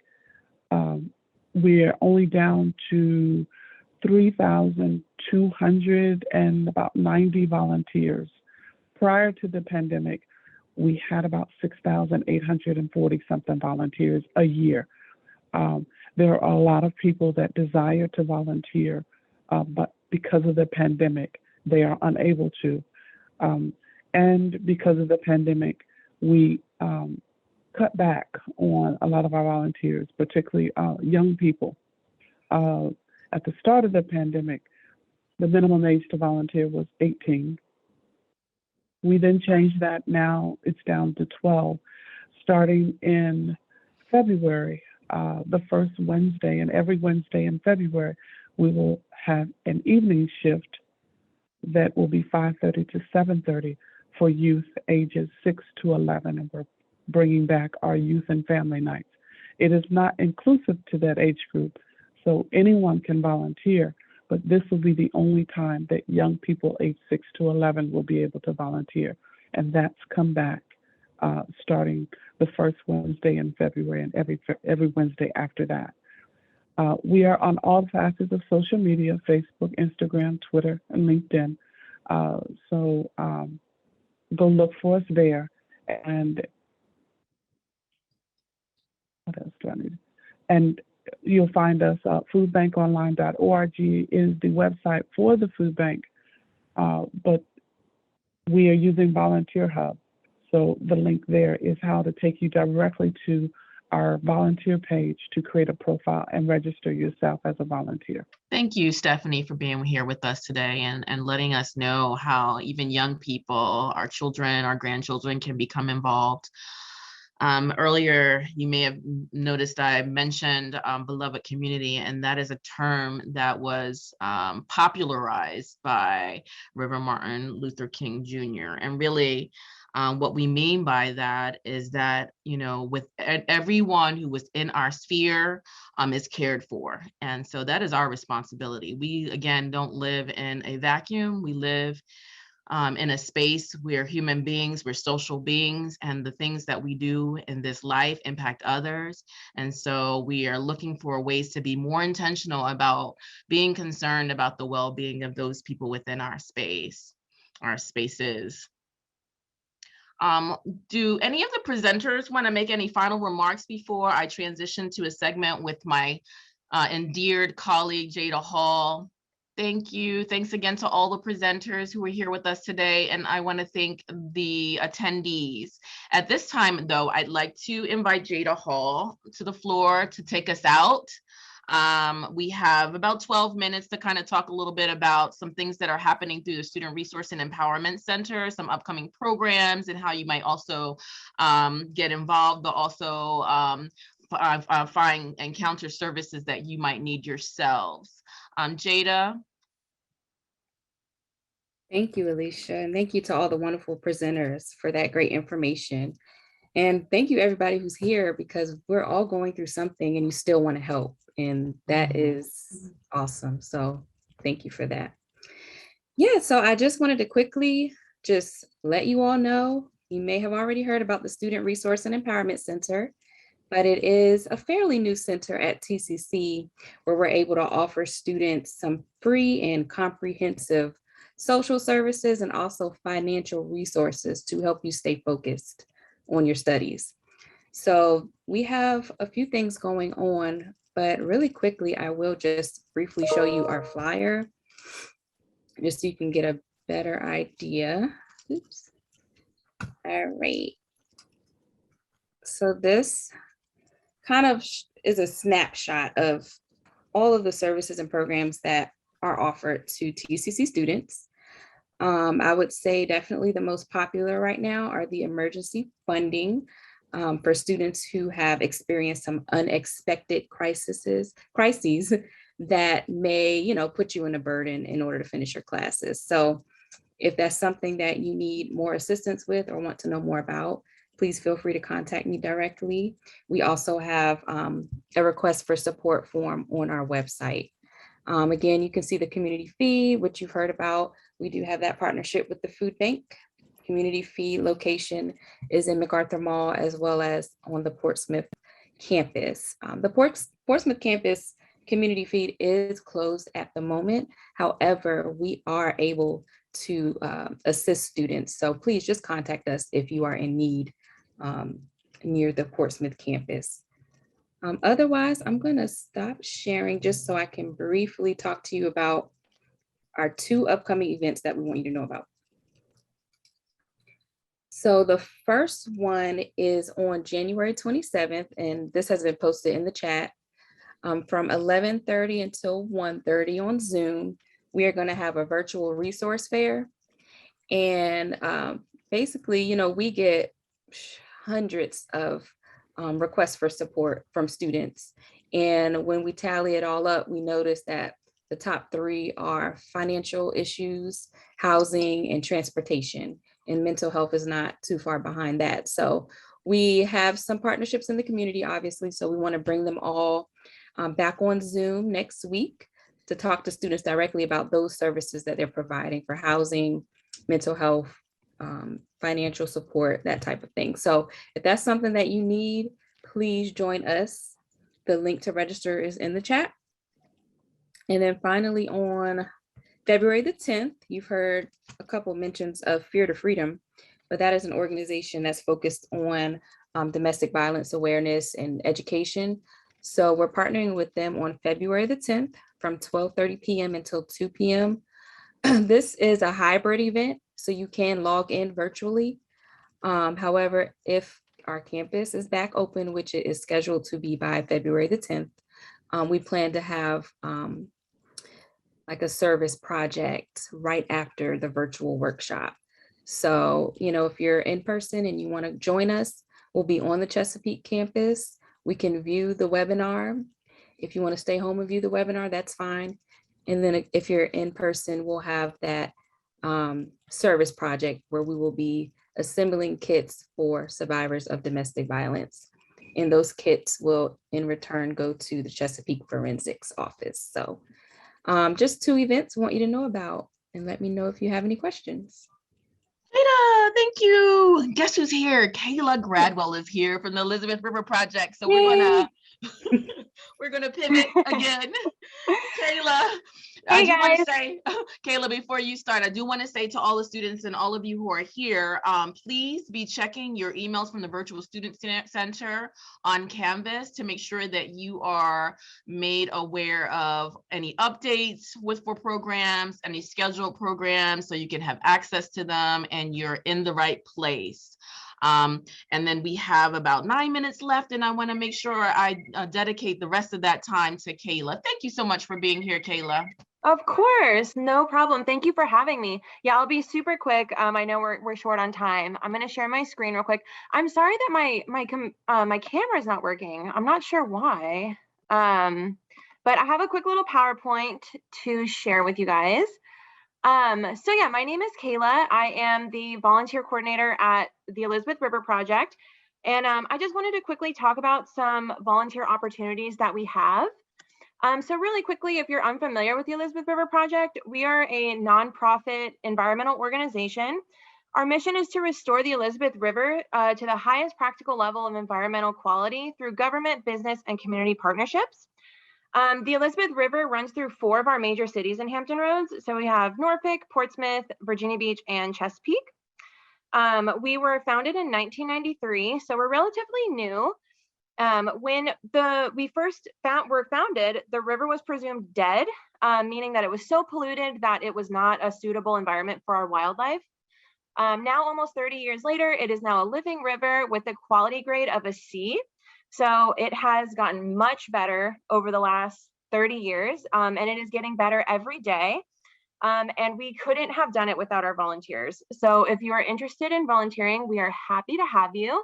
we're only down to 3,290 volunteers. Prior to the pandemic, we had about 6,840 something volunteers a year. There are a lot of people that desire to volunteer, but because of the pandemic, they are unable to. And because of the pandemic, we cut back on a lot of our volunteers, particularly young people. At the start of the pandemic, the minimum age to volunteer was 18. We then changed that. Now it's down to 12. Starting in February, the first Wednesday, and every Wednesday in February, we will have an evening shift that will be 5:30 to 7:30 for youth ages 6 to 11, and we're bringing back our youth and family nights. It is not inclusive to that age group, so anyone can volunteer, but this will be the only time that young people aged 6 to 11 will be able to volunteer, and that's come back starting the first Wednesday in February and every Wednesday after that. We are on all facets of social media: Facebook, Instagram, Twitter, and LinkedIn. So go look for us there. And what else do I need? And you'll find us. Foodbankonline.org is the website for the food bank, but we are using Volunteer Hub. So the link there is how to take you directly to our volunteer page to create a profile and register yourself as a volunteer. Thank you, Stephanie, for being here with us today and letting us know how even young people, our children, our grandchildren can become involved. Earlier, you may have noticed I mentioned beloved community, and that is a term that was popularized by Reverend Martin Luther King Jr. And really, what we mean by that is that, you know, with everyone who was in our sphere is cared for. And so that is our responsibility. We, again, don't live in a vacuum. We live in a space where human beings, we're social beings, and the things that we do in this life impact others. And so we are looking for ways to be more intentional about being concerned about the well-being of those people within our space, our spaces. Do any of the presenters want to make any final remarks before I transition to a segment with my endeared colleague, Jada Hall? Thank you. Thanks again to all the presenters who were here with us today. And I want to thank the attendees. At this time, though, I'd like to invite Jada Hall to the floor to take us out. We have about 12 minutes to kind of talk a little bit about some things that are happening through the Student Resource and Empowerment Center, some upcoming programs, and how you might also get involved, but also find encounter services that you might need yourselves. Jada. Thank you, Alicia, and thank you to all the wonderful presenters for that great information. And thank you everybody who's here, because we're all going through something and you still want to help. And that is awesome. So thank you for that. Yeah, so I just wanted to quickly just let you all know, you may have already heard about the Student Resource and Empowerment Center, but it is a fairly new center at TCC where we're able to offer students some free and comprehensive social services and also financial resources to help you stay focused on your studies. So we have a few things going on, but really quickly, I will just briefly show you our flyer, just so you can get a better idea. Oops. All right. So this kind of is a snapshot of all of the services and programs that are offered to TCC students. I would say definitely the most popular right now are the emergency funding for students who have experienced some unexpected crises that may, put you in a burden in order to finish your classes. So if that's something that you need more assistance with or want to know more about, please feel free to contact me directly. We also have a request for support form on our website. Again, you can see the community feed, which you've heard about. We do have that partnership with the Foodbank. Community feed location is in MacArthur Mall as well as on the Portsmouth campus. The Portsmouth campus community feed is closed at the moment. However, we are able to assist students. So please just contact us if you are in need near the Portsmouth campus. Otherwise, I'm going to stop sharing just so I can briefly talk to you about our 2 upcoming events that we want you to know about. So the first one is on January 27th, and this has been posted in the chat. From 11:30 until 1:30 on Zoom, we are going to have a virtual resource fair. And basically, we get hundreds of requests for support from students. And when we tally it all up, we notice that the top 3 are financial issues, housing, and transportation. And mental health is not too far behind that. So we have some partnerships in the community, obviously. So we want to bring them all back on Zoom next week to talk to students directly about those services that they're providing for housing, mental health, financial support, that type of thing. So if that's something that you need, please join us. The link to register is in the chat. And then finally on February the 10th, you've heard a couple mentions of Fear to Freedom, but that is an organization that's focused on domestic violence awareness and education. So we're partnering with them on February the 10th from 12:30 p.m. until 2 p.m. This is a hybrid event, so you can log in virtually. However, if our campus is back open, which it is scheduled to be by February the 10th, we plan to have like a service project right after the virtual workshop. So, if you're in person and you want to join us, we'll be on the Chesapeake campus. We can view the webinar. If you want to stay home and view the webinar, that's fine. And then if you're in person, we'll have that service project where we will be assembling kits for survivors of domestic violence. And those kits will in return go to the Chesapeake Forensics Office. So just 2 events I want you to know about, and let me know if you have any questions. Jada, thank you. Guess who's here? Kayla Gradwell is here from the Elizabeth River Project. So we're gonna pivot again. Kayla, I do want to say, Kayla, before you start, I do want to say to all the students and all of you who are here, please be checking your emails from the Virtual Student Center on Canvas to make sure that you are made aware of any updates for programs, any scheduled programs, so you can have access to them and you're in the right place. And then we have about 9 minutes left, and I want to make sure I dedicate the rest of that time to Kayla. Thank you so much for being here, Kayla. Of course, no problem. Thank you for having me. Yeah, I'll be super quick. I know we're short on time. I'm going to share my screen real quick. I'm sorry that my camera is not working. I'm not sure why, but I have a quick little PowerPoint to share with you guys. So yeah, my name is Kayla. I am the volunteer coordinator at the Elizabeth River Project. And I just wanted to quickly talk about some volunteer opportunities that we have. So really quickly, if you're unfamiliar with the Elizabeth River Project, we are a nonprofit environmental organization. Our mission is to restore the Elizabeth River to the highest practical level of environmental quality through government, business, and community partnerships. The Elizabeth River runs through 4 of our major cities in Hampton Roads. So we have Norfolk, Portsmouth, Virginia Beach, and Chesapeake. We were founded in 1993, so we're relatively new. When we first were founded, the river was presumed dead, meaning that it was so polluted that it was not a suitable environment for our wildlife. Now, almost 30 years later, it is now a living river with a quality grade of a C. So it has gotten much better over the last 30 years, and it is getting better every day. And we couldn't have done it without our volunteers. So if you are interested in volunteering, we are happy to have you.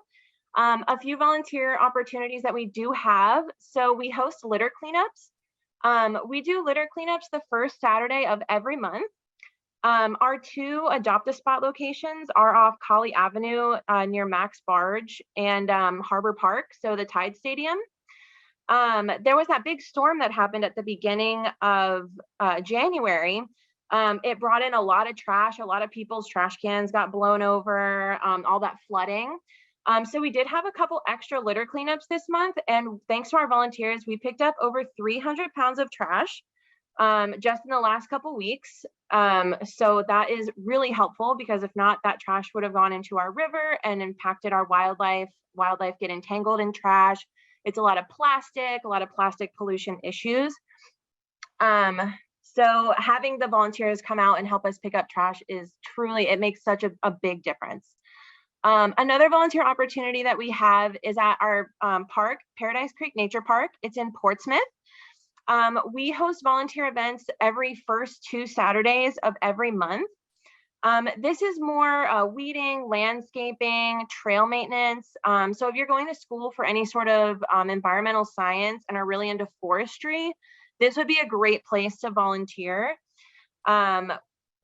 A few volunteer opportunities that we do have. So we host litter cleanups. We do litter cleanups the first Saturday of every month. Our 2 Adopt a Spot locations are off Colley Avenue near Max Barge and Harbor Park, so the Tide Stadium. There was that big storm that happened at the beginning of January. It brought in a lot of trash. A lot of people's trash cans got blown over, all that flooding. So we did have a couple extra litter cleanups this month, and thanks to our volunteers, we picked up over 300 pounds of trash just in the last couple weeks. So that is really helpful, because if not, that trash would have gone into our river and impacted our wildlife. Wildlife get entangled in trash. It's a lot of plastic pollution issues. So having the volunteers come out and help us pick up trash is truly, it makes such a big difference. Another volunteer opportunity that we have is at our park, Paradise Creek Nature Park. It's in Portsmouth. We host volunteer events every first 2 Saturdays of every month. This is more weeding, landscaping, trail maintenance. So if you're going to school for any sort of environmental science and are really into forestry, this would be a great place to volunteer.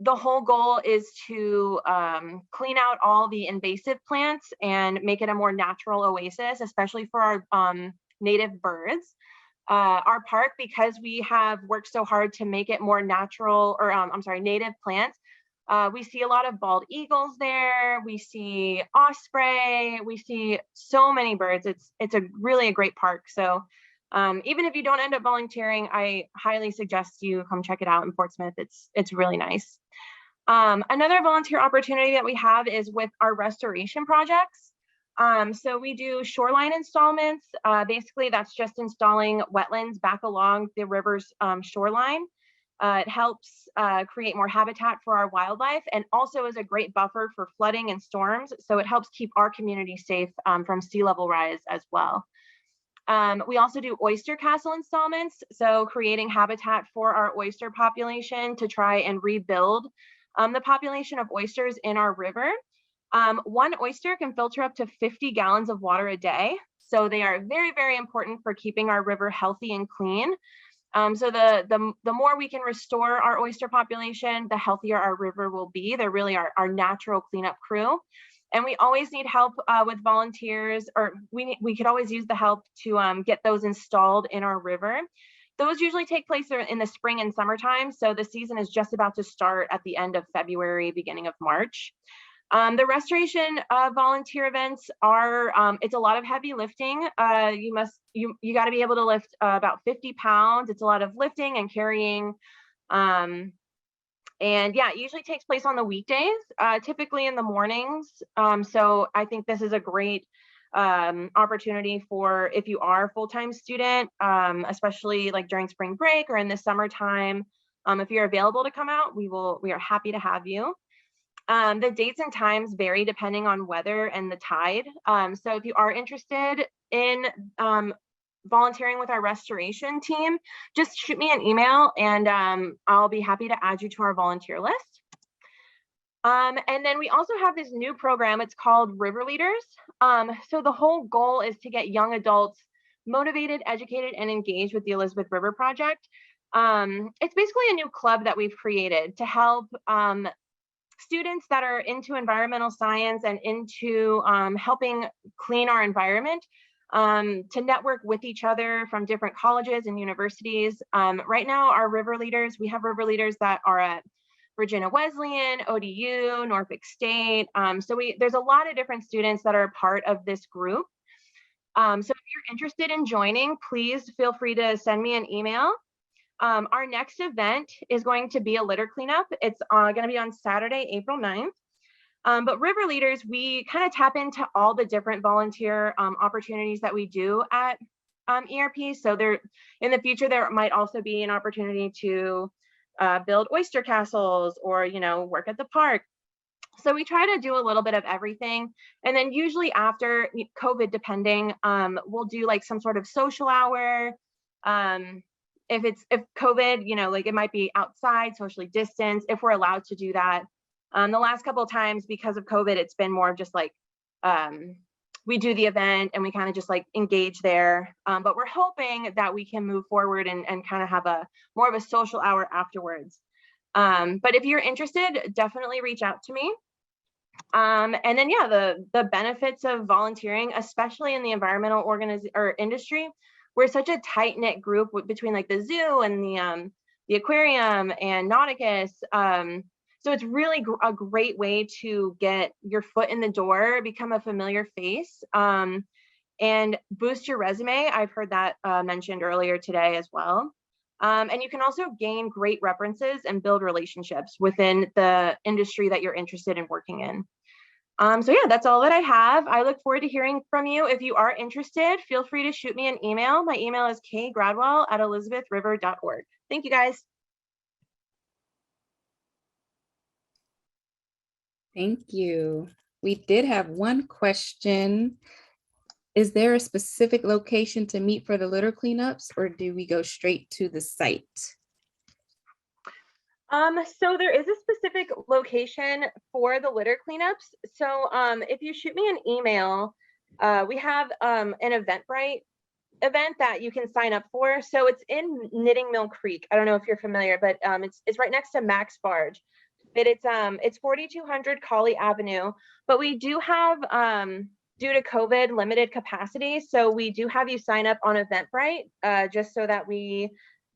The whole goal is to clean out all the invasive plants and make it a more natural oasis, especially for our native birds. Our park, because we have worked so hard to make it more natural, or native plants, we see a lot of bald eagles there. We see osprey. We see so many birds. It's really a great park. So even if you don't end up volunteering, I highly suggest you come check it out in Portsmouth. It's really nice. Another volunteer opportunity that we have is with our restoration projects. So we do shoreline installments. Basically, that's just installing wetlands back along the river's shoreline. It helps create more habitat for our wildlife, and also is a great buffer for flooding and storms. So it helps keep our community safe from sea level rise as well. We also do oyster castle installments. So creating habitat for our oyster population to try and rebuild the population of oysters in our river. One oyster can filter up to 50 gallons of water a day. So they are very, very important for keeping our river healthy and clean. So the more we can restore our oyster population, the healthier our river will be. They're really our natural cleanup crew. And we always need help with volunteers, or we could always use the help to get those installed in our river. Those usually take place in the spring and summertime. So the season is just about to start at the end of February, beginning of March. The restoration volunteer events are, it's a lot of heavy lifting. You got to be able to lift about 50 pounds. It's a lot of lifting and carrying. And yeah, it usually takes place on the weekdays, typically in the mornings. So I think this is a great opportunity for if you are a full-time student, especially like during spring break or in the summertime. If you're available to come out, we are happy to have you. The dates and times vary depending on weather and the tide. So if you are interested in volunteering with our restoration team, just shoot me an email and I'll be happy to add you to our volunteer list. And then we also have this new program. It's called River Leaders. So the whole goal is to get young adults motivated, educated, and engaged with the Elizabeth River Project. It's basically a new club that we've created to help students that are into environmental science and into helping clean our environment to network with each other from different colleges and universities. Right now, our river leaders, we have river leaders that are at Virginia Wesleyan, ODU, Norfolk State. So there's a lot of different students that are a part of this group. So if you're interested in joining, please feel free to send me an email. Our next event is going to be a litter cleanup. It's going to be on Saturday, April 9th. But River Leaders, we kind of tap into all the different volunteer opportunities that we do at ERP. So in the future, there might also be an opportunity to build oyster castles or, work at the park. So we try to do a little bit of everything. And then usually after COVID, depending, we'll do like some sort of social hour. if COVID, like it might be outside, socially distanced, if we're allowed to do that. The last couple of times because of COVID, it's been more of just like, we do the event and we kind of just like engage there. But we're hoping that we can move forward and kind of have a more of a social hour afterwards. But if you're interested, definitely reach out to me. And then, yeah, the benefits of volunteering, especially in the environmental industry, we're such a tight knit group between like the zoo and the aquarium and Nauticus. So it's really a great way to get your foot in the door, become a familiar face, and boost your resume. I've heard that mentioned earlier today as well. And you can also gain great references and build relationships within the industry that you're interested in working in. So yeah, that's all that I have. I look forward to hearing from you. If you are interested, feel free to shoot me an email. My email is kgradwell@elizabethriver.org. Thank you, guys. Thank you. We did have one question. Is there a specific location to meet for the litter cleanups, or do we go straight to the site? So there is a specific location for the litter cleanups. So if you shoot me an email, we have an Eventbrite event that you can sign up for. So it's in Knitting Mill Creek. I don't know if you're familiar, but it's right next to Max Barge. But it's 4200 Colley Avenue. But we do have, due to COVID, limited capacity. So we do have you sign up on Eventbrite just so that we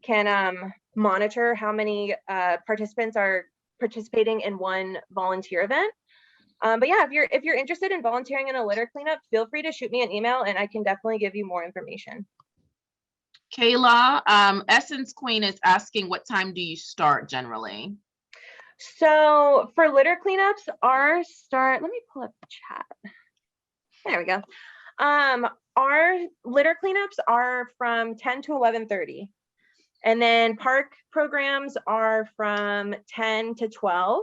can monitor how many participants are participating in one volunteer event. But yeah, if you're interested in volunteering in a litter cleanup, feel free to shoot me an email and I can definitely give you more information. Kayla, Essence Queen is asking, what time do you start generally? So for litter cleanups, our start, let me pull up the chat. There we go. Our litter cleanups are from 10 to 11:30. And then park programs are from 10 to 12.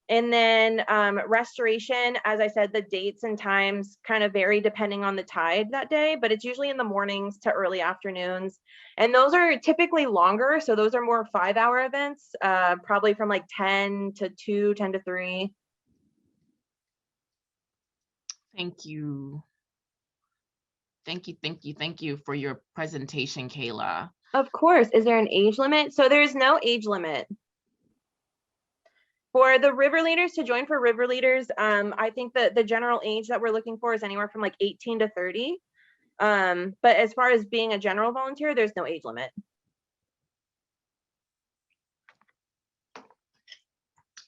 And then restoration, as I said, the dates and times kind of vary depending on the tide that day, but it's usually in the mornings to early afternoons. And those are typically longer. So those are more 5-hour events, probably from like 10 to 2, 10 to 3. Thank you. Thank you for your presentation, Kayla. Of course. Is there an age limit? So there's no age limit. For the river leaders to join for river leaders, I think that the general age that we're looking for is anywhere from like 18 to 30. But as far as being a general volunteer, there's no age limit.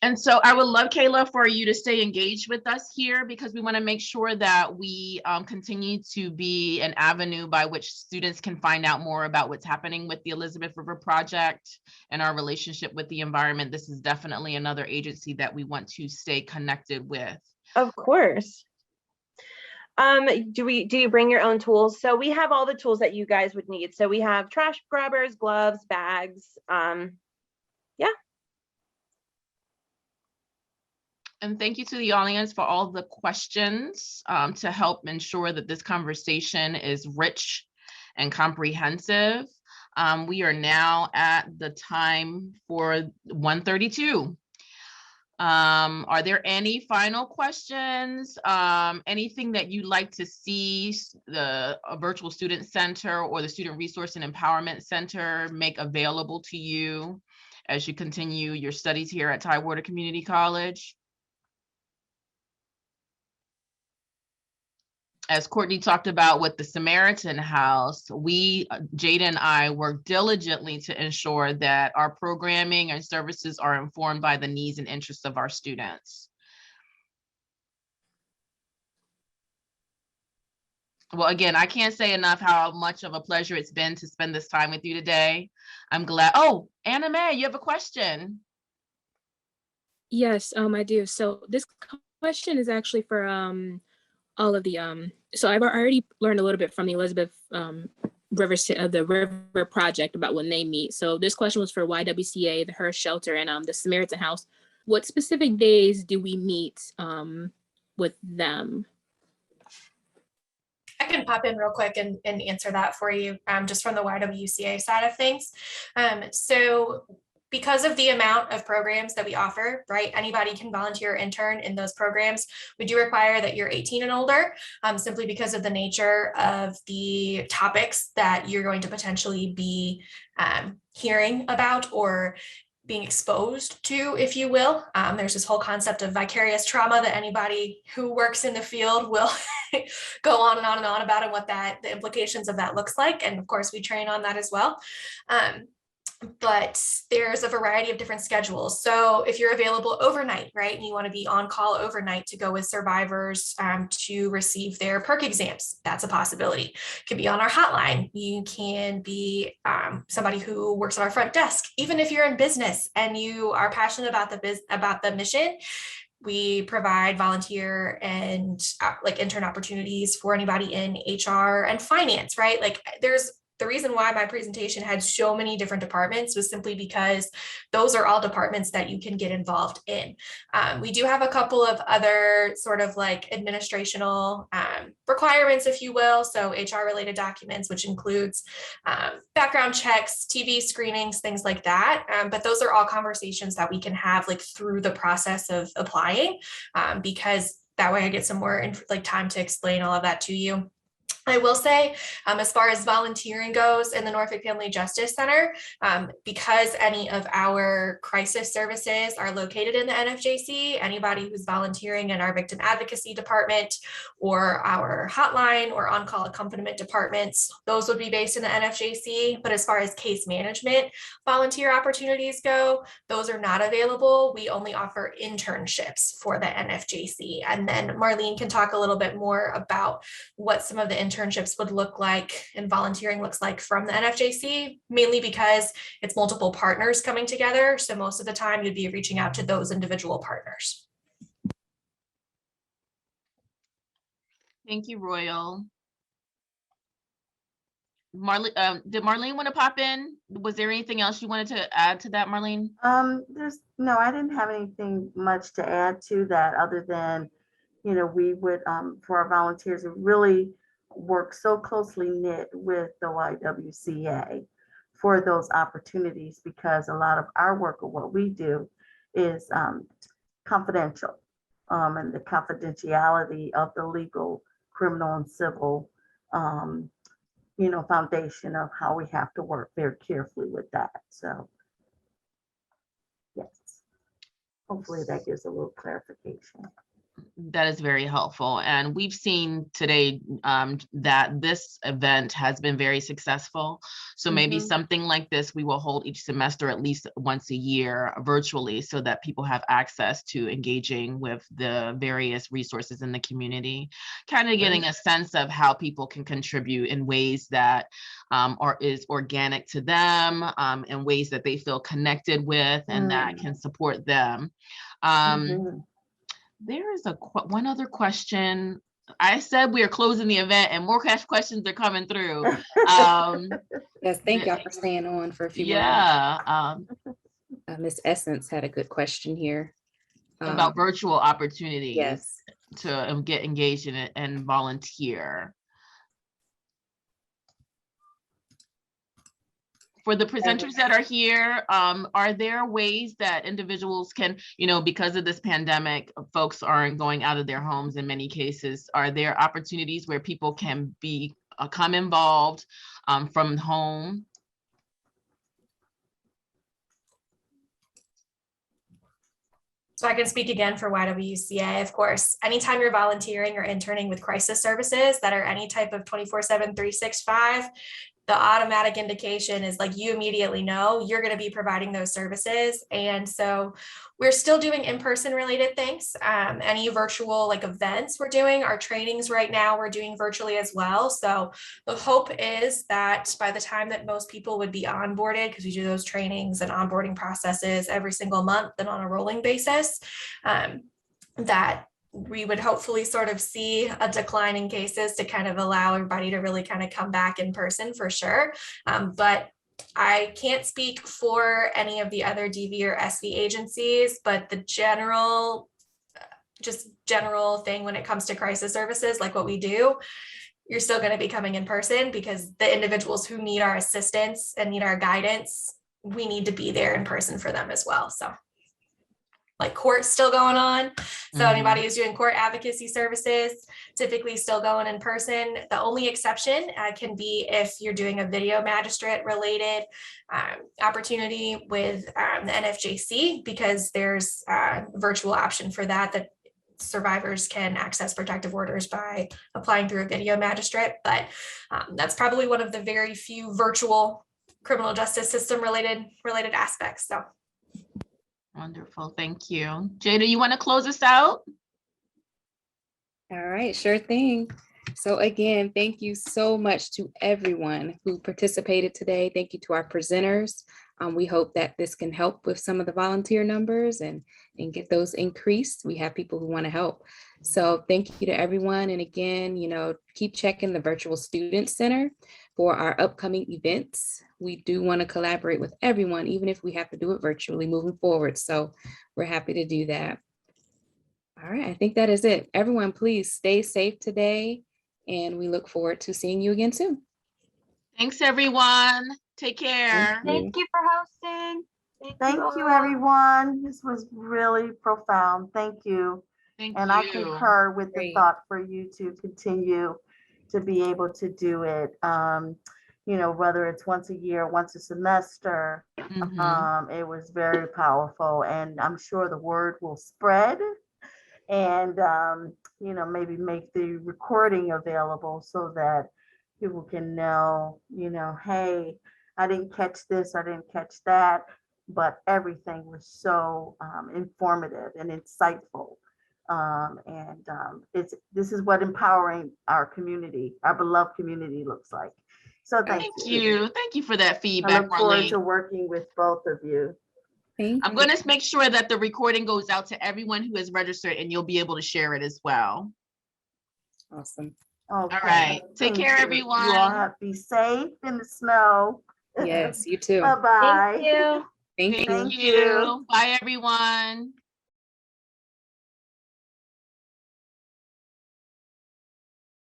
And so I would love, Kayla, for you to stay engaged with us here because we want to make sure that we continue to be an avenue by which students can find out more about what's happening with the Elizabeth River Project and our relationship with the environment. This is definitely another agency that we want to stay connected with. Of course. Do you bring your own tools? So we have all the tools that you guys would need. So we have trash grabbers, gloves, bags. Yeah. And thank you to the audience for all the questions to help ensure that this conversation is rich and comprehensive. We are now at the time for 1:32. Are there any final questions? Anything that you'd like to see the Virtual Student Center or the Student Resource and Empowerment Center make available to you as you continue your studies here at Tidewater Community College? As Courtney talked about with the Samaritan House, Jada and I work diligently to ensure that our programming and services are informed by the needs and interests of our students. Well, again, I can't say enough how much of a pleasure it's been to spend this time with you today. I'm glad. Oh, Anna Mae, you have a question. Yes, I do. So this question is actually for all of the so I've already learned a little bit from the Elizabeth the River Project about when they meet. So this question was for YWCA, the H.E.R shelter, and the Samaritan House. What specific days do we meet with them? I can pop in real quick and answer that for you, just from the YWCA side of things. So because of the amount of programs that we offer, right, anybody can volunteer or intern in those programs. We do require that you're 18 and older, simply because of the nature of the topics that you're going to potentially be hearing about or being exposed to, if you will. There's this whole concept of vicarious trauma that anybody who works in the field will go on and on and on about, and what the implications of that looks like. And of course, we train on that as well. But there's a variety of different schedules. So if you're available overnight, right, and you want to be on call overnight to go with survivors to receive their PERK exams, that's a possibility. You can be on our hotline. You can be somebody who works at our front desk. Even if you're in business and you are passionate about the mission, we provide volunteer and like intern opportunities for anybody in H.R. and finance, right? Like the reason why my presentation had so many different departments was simply because those are all departments that you can get involved in. We do have a couple of other sort of like administrational requirements, if you will. So HR related documents, which includes background checks, TV screenings, things like that. But those are all conversations that we can have like through the process of applying, because that way I get some more like time to explain all of that to you. I will say, as far as volunteering goes in the Norfolk Family Justice Center, because any of our crisis services are located in the NFJC, anybody who's volunteering in our victim advocacy department or our hotline or on-call accompaniment departments, those would be based in the NFJC. But as far as case management volunteer opportunities go, those are not available. We only offer internships for the NFJC. And then Marlene can talk a little bit more about what some of the internships would look like and volunteering looks like from the NFJC, mainly because it's multiple partners coming together. So most of the time you'd be reaching out to those individual partners. Thank you, Royall. Did Marlene want to pop in? Was there anything else you wanted to add to that, Marlene? No, I didn't have anything much to add to that other than, we would, for our volunteers, really work so closely knit with the YWCA for those opportunities, because a lot of our work or what we do is confidential, and the confidentiality of the legal, criminal, and civil, foundation of how we have to work very carefully with that. So, yes, hopefully that gives a little clarification. That is very helpful. And we've seen today that this event has been very successful. So maybe something like this we will hold each semester at least once a year virtually, so that people have access to engaging with the various resources in the community, kind of getting a sense of how people can contribute in ways that is organic to them, in ways that they feel connected with and that can support them. There is one other question. I said we are closing the event and more questions are coming through. Yes, thank y'all for staying on for a few more minutes. Miss Essence had a good question here. About virtual opportunities. Yes. To get engaged in it and volunteer. For the presenters that are here, are there ways that individuals can, because of this pandemic, folks aren't going out of their homes in many cases. Are there opportunities where people can become involved from home? So I can speak again for YWCA, of course. Anytime you're volunteering or interning with crisis services that are any type of 24/7, 365, the automatic indication is like you immediately know you're going to be providing those services. And so we're still doing in-person related things. Any virtual like events we're doing, our trainings right now, we're doing virtually as well. So the hope is that by the time that most people would be onboarded, because we do those trainings and onboarding processes every single month and on a rolling basis, that we would hopefully sort of see a decline in cases to kind of allow everybody to really kind of come back in person for sure. But I can't speak for any of the other DV or SV agencies, but the general thing when it comes to crisis services, like what we do, you're still going to be coming in person, because the individuals who need our assistance and need our guidance, we need to be there in person for them as well. So like court's still going on. So anybody who's doing court advocacy services, typically still going in person. The only exception can be if you're doing a video magistrate related opportunity with the NFJC, because there's a virtual option for that survivors can access protective orders by applying through a video magistrate. But that's probably one of the very few virtual criminal justice system related aspects. So. Wonderful. Thank you. Jada, you want to close us out? All right, sure thing. So again, thank you so much to everyone who participated today. Thank you to our presenters. We hope that this can help with some of the volunteer numbers and get those increased. We have people who want to help. So thank you to everyone. And again, keep checking the Virtual Student Center for our upcoming events. We do want to collaborate with everyone, even if we have to do it virtually moving forward. So we're happy to do that. All right, I think that is it. Everyone, please stay safe today, and we look forward to seeing you again soon. Thanks, everyone. Take care. Thank you for hosting. Thank you, everyone. This was really profound. Thank you. Thank and you. I concur with the Great. thought for you to continue to be able to do it. Whether it's once a year, once a semester, it was very powerful, and I'm sure the word will spread, and maybe make the recording available so that people can know, hey, I didn't catch this, I didn't catch that, but everything was so informative and insightful. This is what empowering our community, our beloved community, looks like. So thank you. Thank you for that I feedback, look forward Marlene. to working with both of you. I'm going to make sure that the recording goes out to everyone who is registered, and you'll be able to share it as well. Awesome. Okay. All right. Take Thank care, you. everyone. You all have to be safe in the snow. Yes, you too. Bye-bye. Thank you. Thank you. Thank you. Bye, everyone.